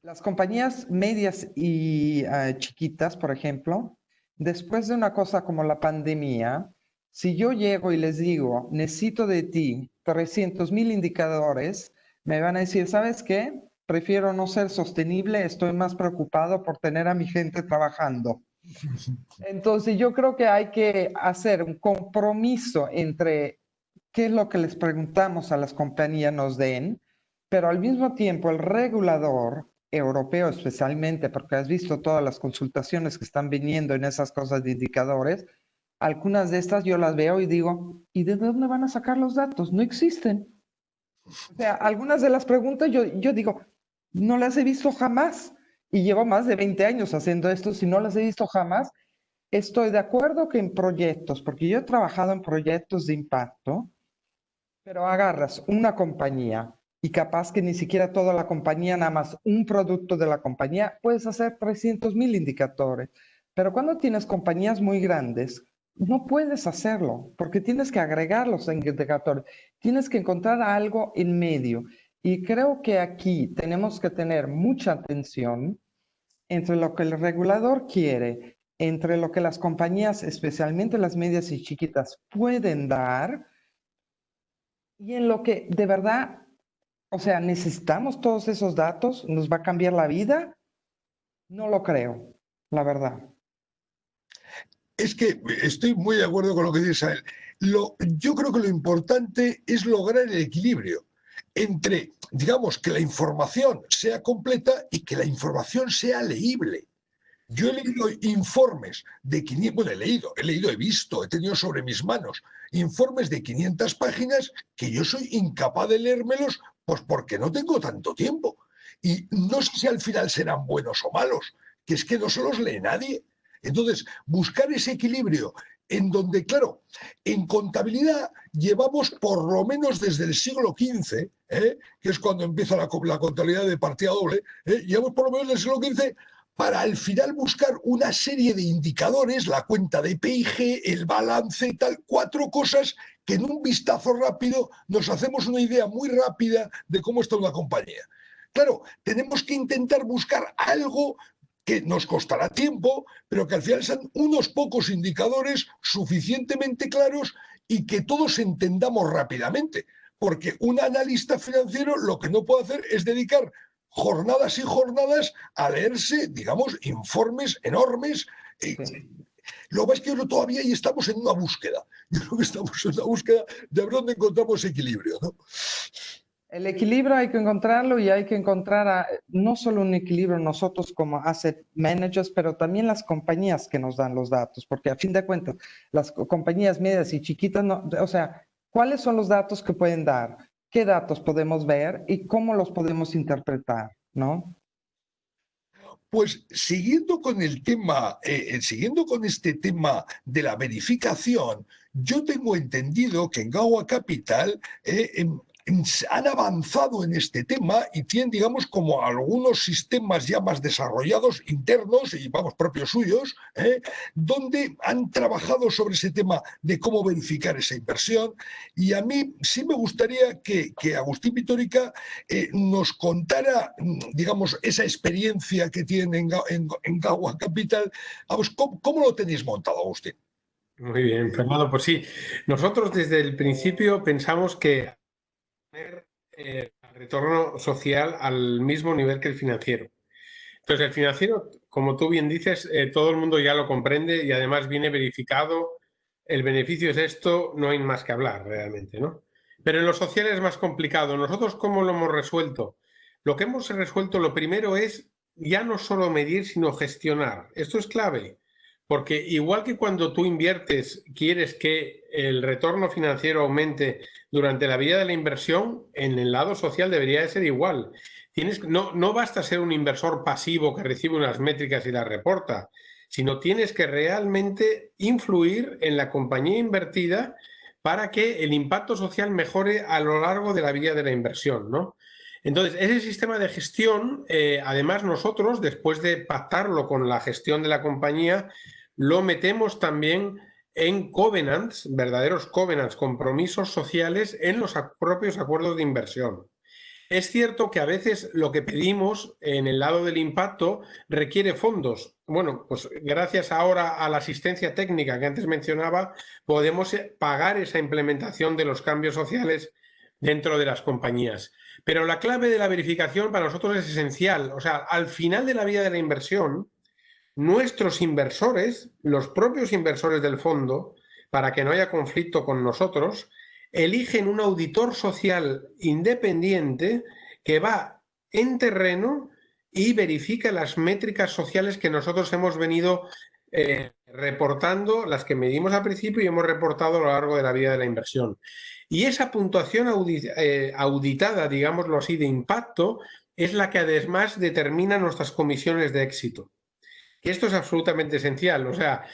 S2: Las compañías medias y chiquitas, por ejemplo, después de una cosa como la pandemia, si yo llego y les digo, necesito de ti 300,000 indicadores, me van a decir, ¿sabes qué? Prefiero no ser sostenible, estoy más preocupado por tener a mi gente trabajando. Entonces yo creo que hay que hacer un compromiso entre qué es lo que les preguntamos a las compañías nos den, pero al mismo tiempo el regulador europeo especialmente, porque has visto todas las consultaciones que están viniendo en esas cosas de indicadores, algunas de estas yo las veo y digo, ¿y de dónde van a sacar los datos? No existen. O sea, algunas de las preguntas yo digo, no las he visto jamás y llevo más de 20 años haciendo esto, si no las he visto jamás, estoy de acuerdo que en proyectos, porque yo he trabajado en proyectos de impacto, pero agarras una compañía y capaz que ni siquiera toda la compañía, nada más un producto de la compañía, puedes hacer 300.000 indicadores. Pero cuando tienes compañías muy grandes, no puedes hacerlo, porque tienes que agregar los indicadores, tienes que encontrar algo en medio. Y creo que aquí tenemos que tener mucha atención entre lo que el regulador quiere, entre lo que las compañías, especialmente las medias y chiquitas, pueden dar, y en lo que de verdad, o sea, necesitamos todos esos datos, ¿nos va a cambiar la vida? No lo creo, la verdad.
S6: Es que estoy muy de acuerdo con lo que dice Isabel. Yo creo que lo importante es lograr el equilibrio entre, digamos, que la información sea completa y que la información sea leíble. Yo he leído informes de 500, bueno, he visto, he tenido sobre mis manos informes de 500 páginas que yo soy incapaz de leérmelos, pues porque no tengo tanto tiempo. Y no sé si al final serán buenos o malos, que es que no se los lee nadie. Entonces, buscar ese equilibrio en donde, claro, en contabilidad llevamos por lo menos desde el siglo XV, que es cuando empieza la contabilidad de partida doble, llevamos por lo menos desde el siglo XV para al final buscar una serie de indicadores, la cuenta de PIG, el balance y tal, 4 cosas que en un vistazo rápido nos hacemos una idea muy rápida de cómo está una compañía. Claro, tenemos que intentar buscar algo que nos costará tiempo, pero que al final sean unos pocos indicadores suficientemente claros y que todos entendamos rápidamente. Porque un analista financiero lo que no puede hacer es dedicar jornadas y jornadas a leerse, digamos, informes enormes.
S2: Sí.
S6: Lo que pasa es que todavía ahí estamos en una búsqueda. Yo creo que estamos en una búsqueda de ver dónde encontramos equilibrio, ¿no?
S2: El equilibrio hay que encontrarlo y hay que encontrar no solo un equilibrio nosotros como asset managers, pero también las compañías que nos dan los datos, porque a fin de cuentas, las compañías medias y chiquitas, no, o sea, ¿cuáles son los datos que pueden dar? ¿Qué datos podemos ver y cómo los podemos interpretar, ¿no?
S6: Pues siguiendo con el tema, siguiendo con este tema de la verificación, yo tengo entendido que en Gawa Capital han avanzado en este tema y tienen, digamos, como algunos sistemas ya más desarrollados, internos y, vamos, propios suyos, donde han trabajado sobre ese tema de cómo verificar esa inversión. Y a mí sí me gustaría que Agustín Vitórica nos contara, digamos, esa experiencia que tienen en Gawa Capital. Vamos, ¿cómo lo tenéis montado, Agustín?
S4: Muy bien, Fernando, pues sí, nosotros desde el principio pensamos que el retorno social al mismo nivel que el financiero. Entonces, el financiero, como tú bien dices, todo el mundo ya lo comprende y además viene verificado. El beneficio es esto, no hay más que hablar realmente, ¿no? Pero en lo social es más complicado. ¿Nosotros cómo lo hemos resuelto? Lo que hemos resuelto, lo primero es ya no solo medir, sino gestionar. Esto es clave. Porque igual que cuando tú inviertes, quieres que el retorno financiero aumente durante la vida de la inversión, en el lado social debería de ser igual. No basta ser un inversor pasivo que recibe unas métricas y las reporta, sino tienes que realmente influir en la compañía invertida para que el impacto social mejore a lo largo de la vida de la inversión, ¿no? Entonces, ese sistema de gestión, además nosotros, después de pactarlo con la gestión de la compañía, lo metemos también en covenants, verdaderos covenants, compromisos sociales en los propios acuerdos de inversión. Es cierto que a veces lo que pedimos en el lado del impacto requiere fondos. Bueno, pues gracias ahora a la asistencia técnica que antes mencionaba, podemos pagar esa implementación de los cambios sociales dentro de las compañías. Pero la clave de la verificación para nosotros es esencial. O sea, al final de la vida de la inversión, nuestros inversores, los propios inversores del fondo, para que no haya conflicto con nosotros, eligen un auditor social independiente que va en terreno y verifica las métricas sociales que nosotros hemos venido reportando las que medimos al principio y hemos reportado a lo largo de la vida de la inversión. Y esa puntuación auditada, digámoslo así, de impacto, es la que además determina nuestras comisiones de éxito. Y esto es absolutamente esencial. O sea,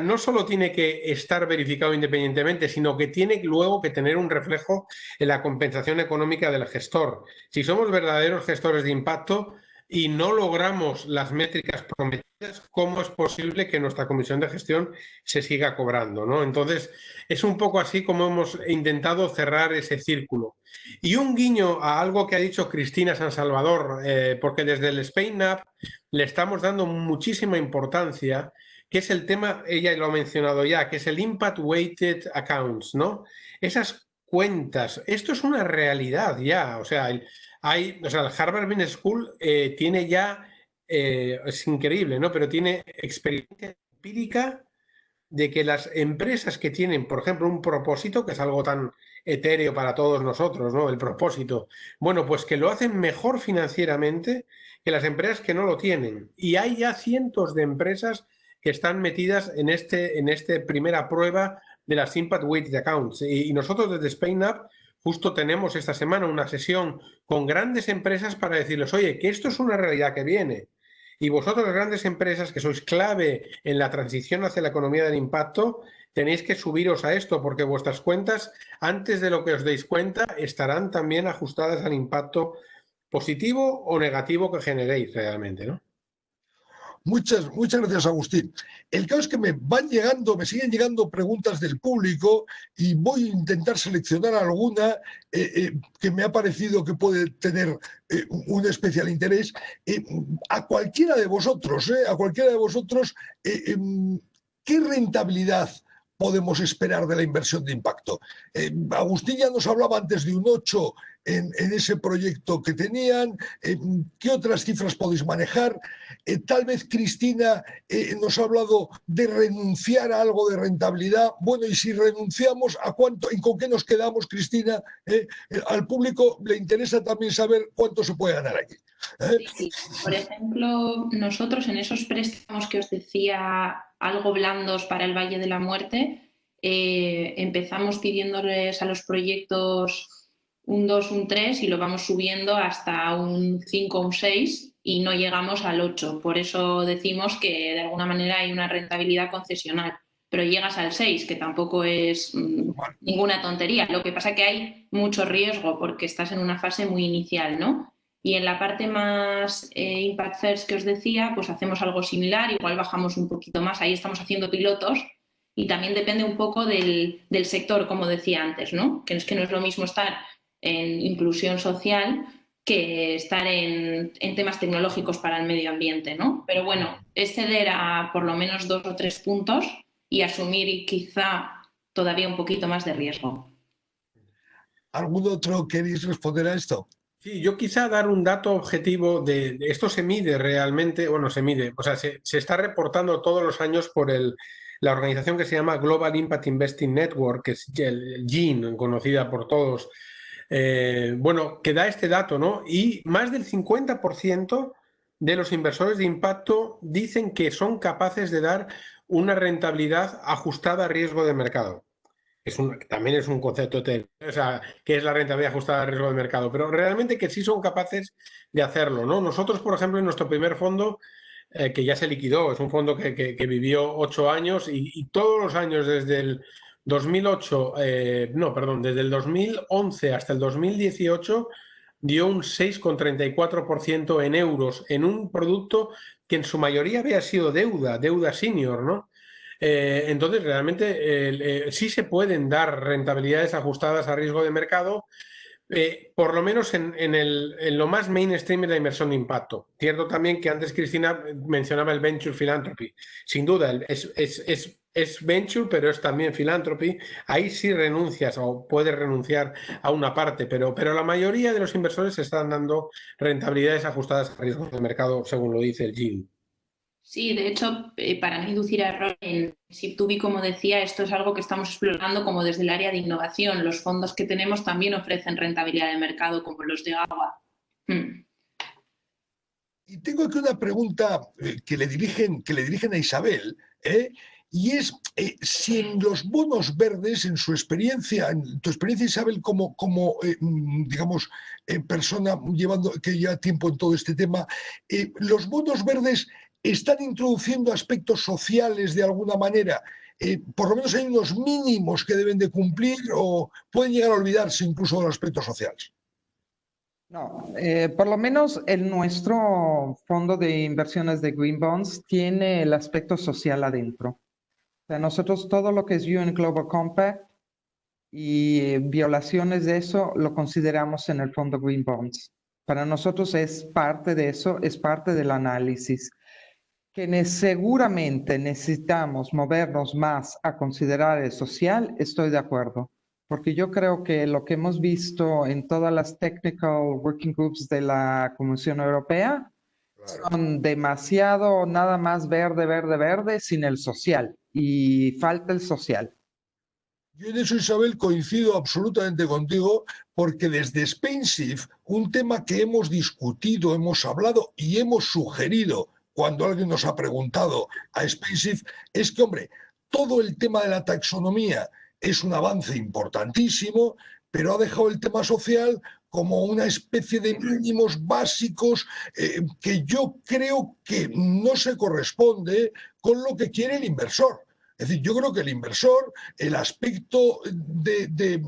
S4: no solo tiene que estar verificado independientemente, sino que tiene luego que tener un reflejo en la compensación económica del gestor. Si somos verdaderos gestores de impacto y no logramos las métricas prometidas, ¿cómo es posible que nuestra comisión de gestión se siga cobrando, ¿no? Entonces, es un poco así como hemos intentado cerrar ese círculo. Y un guiño a algo que ha dicho Cristina San Salvador, porque desde el SpainUp le estamos dando muchísima importancia, que es el tema, ella lo ha mencionado ya, que es el Impact Weighted Accounts, ¿no? Esas cuentas, esto es una realidad ya, o sea, el Harvard Business School tiene ya, es increíble, ¿no? Pero tiene experiencia empírica de que las empresas que tienen, por ejemplo, un propósito, que es algo tan etéreo para todos nosotros, ¿no? El propósito, bueno, pues que lo hacen mejor financieramente que las empresas que no lo tienen. Y hay ya cientos de empresas que están metidas en este primera prueba de las Impact Weighted Accounts. Y nosotros desde SpainUp justo tenemos esta semana una sesión con grandes empresas para decirles, oye, que esto es una realidad que viene. Y vosotros, las grandes empresas que sois clave en la transición hacia la economía del impacto, tenéis que subiros a esto, porque vuestras cuentas, antes de lo que os deis cuenta, estarán también ajustadas al impacto positivo o negativo que generéis realmente, ¿no?
S6: Muchas gracias, Agustín. El caso es que me siguen llegando preguntas del público y voy a intentar seleccionar alguna que me ha parecido que puede tener un especial interés. A cualquiera de vosotros, ¿qué rentabilidad podemos esperar de la inversión de impacto? Agustín ya nos hablaba antes de un 8 en ese proyecto que tenían. ¿Qué otras cifras podéis manejar? Tal vez Cristina nos ha hablado de renunciar a algo de rentabilidad. Bueno, y si renunciamos, ¿a cuánto y con qué nos quedamos, Cristina? Al público le interesa también saber cuánto se puede ganar aquí.
S3: Sí. Por ejemplo, nosotros en esos préstamos que os decía algo blandos para el Valle de la Muerte, empezamos pidiéndoles a los proyectos un 2, un 3 y lo vamos subiendo hasta un 5, un 6 y no llegamos al 8. Por eso decimos que de alguna manera hay una rentabilidad concesional, pero llegas al 6, que tampoco es ninguna tontería. Lo que pasa es que hay mucho riesgo porque estás en una fase muy inicial, ¿no? Y en la parte más Impact First que os decía, pues hacemos algo similar, igual bajamos un poquito más, ahí estamos haciendo pilotos y también depende un poco del sector, como decía antes, ¿no? Que no es lo mismo estar en inclusión social que estar en temas tecnológicos para el medio ambiente, ¿no? Pero bueno, es ceder a por lo menos 2 o 3 puntos y asumir quizá todavía un poquito más de riesgo.
S6: ¿Algún otro queréis responder a esto?
S4: Sí, yo quizá dar un dato objetivo de esto se mide realmente, bueno, se mide, o sea, se está reportando todos los años por la organización que se llama Global Impact Investing Network, que es el GIN, conocida por todos, bueno, que da este dato, ¿no? Y más del 50% de los inversores de impacto dicen que son capaces de dar una rentabilidad ajustada a riesgo de mercado. También es un concepto, o sea, que es la rentabilidad ajustada al riesgo de mercado, pero realmente que sí son capaces de hacerlo, ¿no? Nosotros, por ejemplo, en nuestro primer fondo, que ya se liquidó, es un fondo que vivió 8 años y todos los años desde el 2008, desde el 2011 hasta el 2018 dio un 6,34% en euros en un producto que en su mayoría había sido deuda senior, ¿no? Entonces, realmente sí se pueden dar rentabilidades ajustadas a riesgo de mercado, por lo menos en lo más mainstream de la inversión de impacto. Cierto también que antes Cristina mencionaba el Venture Philanthropy. Sin duda, es Venture, pero es también Philanthropy. Ahí sí renuncias o puedes renunciar a una parte, pero la mayoría de los inversores están dando rentabilidades ajustadas a riesgo de mercado, según lo dice el GIL.
S3: Sí, de hecho, para no inducir a error, en SIP2B, como decía, esto es algo que estamos explorando como desde el área de innovación. Los fondos que tenemos también ofrecen rentabilidad de mercado, como los de agua.
S6: Y tengo aquí una pregunta que le dirigen a Isabel, y es si en los bonos verdes, en su experiencia, en tu experiencia, Isabel, como digamos, persona que lleva tiempo en todo este tema, los bonos verdes están introduciendo aspectos sociales de alguna manera. Por lo menos hay unos mínimos que deben de cumplir o pueden llegar a olvidarse incluso de los aspectos sociales.
S2: No, por lo menos nuestro fondo de inversiones de Green Bonds tiene el aspecto social adentro. O sea, nosotros todo lo que es UN Global Compact y violaciones de eso lo consideramos en el fondo Green Bonds. Para nosotros es parte de eso, es parte del análisis. Que seguramente necesitamos movernos más a considerar el social, estoy de acuerdo. Porque yo creo que lo que hemos visto en todas las technical working groups de la Comisión Europea son demasiado nada más verde, verde, verde, sin el social. Y falta el social.
S6: Yo en eso, Isabel, coincido absolutamente contigo, porque desde Spainshift, un tema que hemos discutido, hemos hablado y hemos sugerido cuando alguien nos ha preguntado a Spainshift, es que, hombre, todo el tema de la taxonomía es un avance importantísimo, pero ha dejado el tema social como una especie de mínimos básicos que yo creo que no se corresponde con lo que quiere el inversor. Es decir, yo creo que el inversor, el aspecto de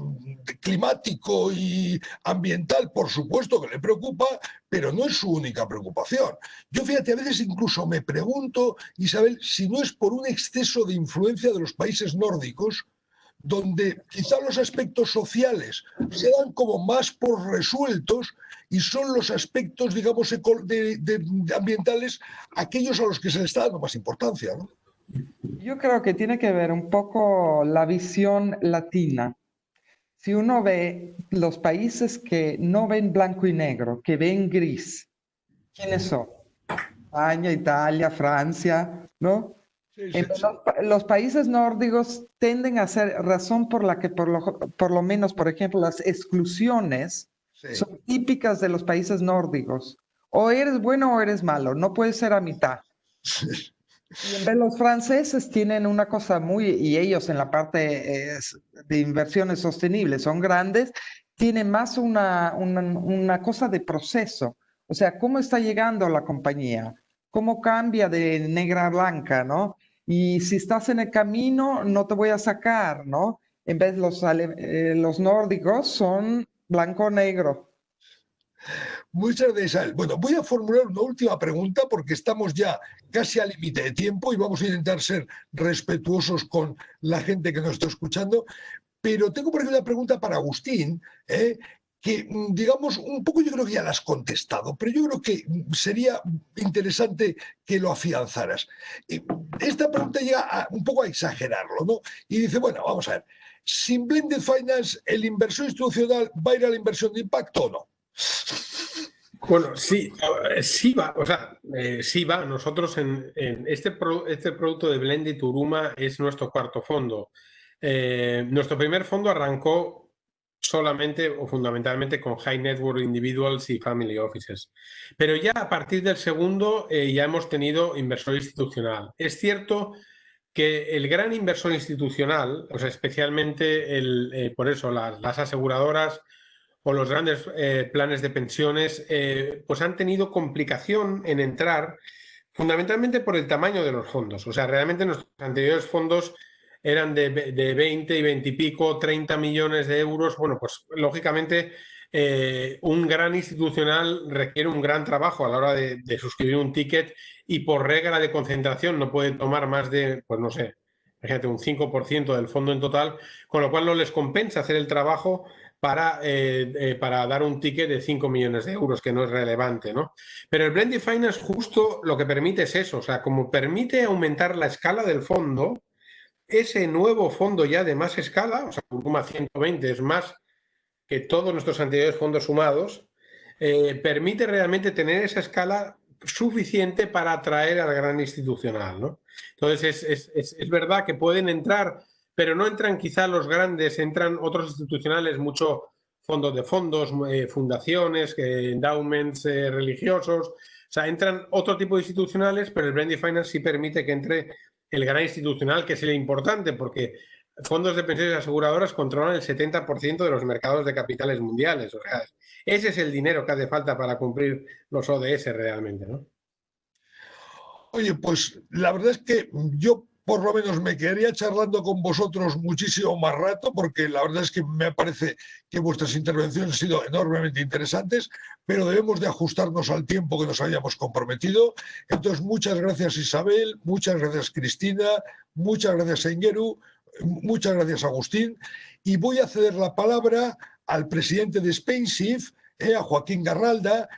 S6: climático y ambiental, por supuesto que le preocupa, pero no es su única preocupación. Yo, fíjate, a veces incluso me pregunto, Isabel, si no es por un exceso de influencia de los países nórdicos, donde quizá los aspectos sociales se dan como más por resueltos y son los aspectos, digamos, ambientales aquellos a los que se les está dando más importancia, ¿no?
S2: Yo creo que tiene que ver un poco la visión latina. Si uno ve los países que no ven blanco y negro, que ven gris, ¿quiénes son? España, Italia, Francia, ¿no?
S6: Sí, sí, sí.
S2: Los países nórdicos tienden a ser razón por la que por lo menos, por ejemplo, las exclusiones son típicas de los países nórdicos. O eres bueno o eres malo, no puedes ser a mitad. Y en vez los franceses tienen una cosa y ellos en la parte de inversiones sostenibles son grandes, tienen más una cosa de proceso. O sea, ¿cómo está llegando la compañía? ¿Cómo cambia de negra a blanca, no? Y si estás en el camino, no te voy a sacar, ¿no? En vez los nórdicos son blanco o negro.
S6: Muchas gracias, Isabel. Bueno, voy a formular una última pregunta porque estamos ya casi al límite de tiempo y vamos a intentar ser respetuosos con la gente que nos está escuchando. Pero tengo por aquí una pregunta para Agustín, que, digamos, un poco yo creo que ya la has contestado, pero yo creo que sería interesante que lo afianzaras. Esta pregunta llega un poco a exagerarlo, ¿no? Y dice, bueno, vamos a ver, ¿sin Blended Finance el inversor institucional va a ir a la inversión de impacto o no?
S4: Bueno, sí va, o sea, sí va. Nosotros en este producto de Blended Uruma es nuestro cuarto fondo. Nuestro primer fondo arrancó solamente o fundamentalmente con High Net Worth Individuals y Family Offices. Pero ya a partir del segundo ya hemos tenido inversor institucional. Es cierto que el gran inversor institucional, o sea, especialmente por eso las aseguradoras o los grandes planes de pensiones, pues han tenido complicación en entrar, fundamentalmente por el tamaño de los fondos. O sea, realmente nuestros anteriores fondos eran de 20 y 20 y pico, 30 millones de euros. Bueno, pues lógicamente un gran institucional requiere un gran trabajo a la hora de suscribir un ticket y por regla de concentración no puede tomar más de, pues no sé, fíjate, un 5% del fondo en total, con lo cual no les compensa hacer el trabajo para dar un ticket de 5 millones de euros, que no es relevante, ¿no? Pero el Blended Finance justo lo que permite es eso, o sea, como permite aumentar la escala del fondo, ese nuevo fondo ya de más escala, o sea, Uruma 120 es más que todos nuestros anteriores fondos sumados, permite realmente tener esa escala suficiente para atraer al gran institucional, ¿no? Entonces, es verdad que pueden entrar, pero no entran quizá los grandes, entran otros institucionales, mucho fondos de fondos, fundaciones, endowments religiosos, sea, entran otro tipo de institucionales, pero el Blended Finance sí permite que entre el gran institucional, que es el importante, porque fondos de pensiones y aseguradoras controlan el 70% de los mercados de capitales mundiales. O sea, ese es el dinero que hace falta para cumplir los ODS realmente, ¿no?
S6: Oye, pues la verdad es que yo por lo menos me quedaría charlando con vosotros muchísimo más rato, porque la verdad es que me parece que vuestras intervenciones han sido enormemente interesantes, pero debemos de ajustarnos al tiempo que nos habíamos comprometido. Entonces, muchas gracias Isabel, muchas gracias Cristina, muchas gracias Aingeru, muchas gracias Agustín, y voy a ceder la palabra al presidente de SpainShift, a Joaquín Garralda,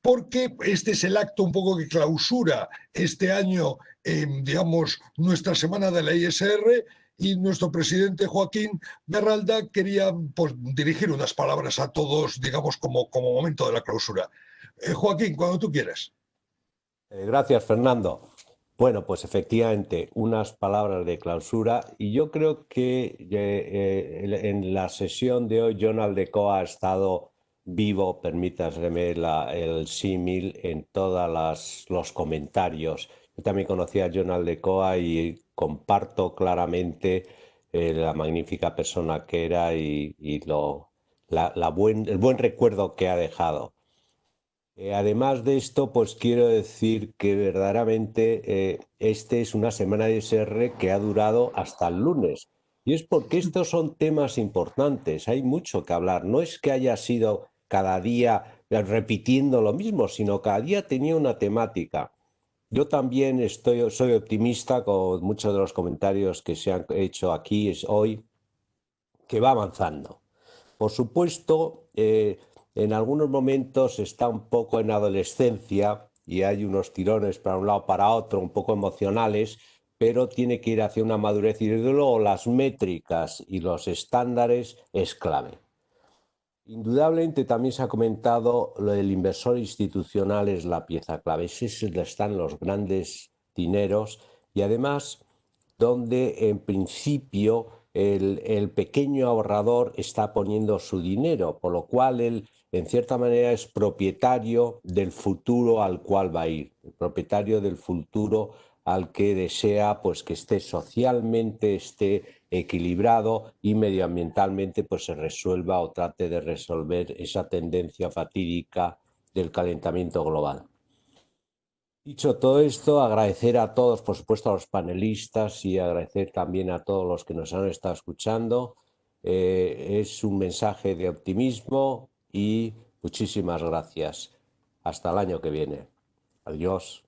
S6: porque este es el acto un poco que clausura este año, digamos, nuestra semana de la ISR, y nuestro presidente Joaquín Garralda quería pues, dirigir unas palabras a todos, digamos, como momento de la clausura. Joaquín, cuando tú quieras.
S7: Gracias, Fernando. Bueno, pues efectivamente, unas palabras de clausura, y yo creo que en la sesión de hoy John Aldecoa ha estado vivo, permítaseme el símil, en todos los comentarios. Yo también conocí a John Aldecoa y comparto claramente la magnífica persona que era y el buen recuerdo que ha dejado. Además de esto, pues quiero decir que verdaderamente este es una semana de ISR que ha durado hasta el lunes. Y es porque estos son temas importantes, hay mucho que hablar. No es que haya sido cada día repitiendo lo mismo, sino cada día tenía una temática. Yo también soy optimista con muchos de los comentarios que se han hecho aquí hoy, que va avanzando. Por supuesto, en algunos momentos está un poco en adolescencia y hay unos tirones para un lado para otro, un poco emocionales, pero tiene que ir hacia una madurez y desde luego las métricas y los estándares es clave. Indudablemente también se ha comentado lo del inversor institucional es la pieza clave, ese es donde están los grandes dineros y además donde en principio el pequeño ahorrador está poniendo su dinero, por lo cual él en cierta manera es propietario del futuro al cual va a ir, el propietario del futuro al que desea pues que esté socialmente, esté equilibrado y medioambientalmente pues se resuelva o trate de resolver esa tendencia fatídica del calentamiento global. Dicho todo esto, agradecer a todos, por supuesto a los panelistas y agradecer también a todos los que nos han estado escuchando. Es un mensaje de optimismo y muchísimas gracias. Hasta el año que viene. Adiós.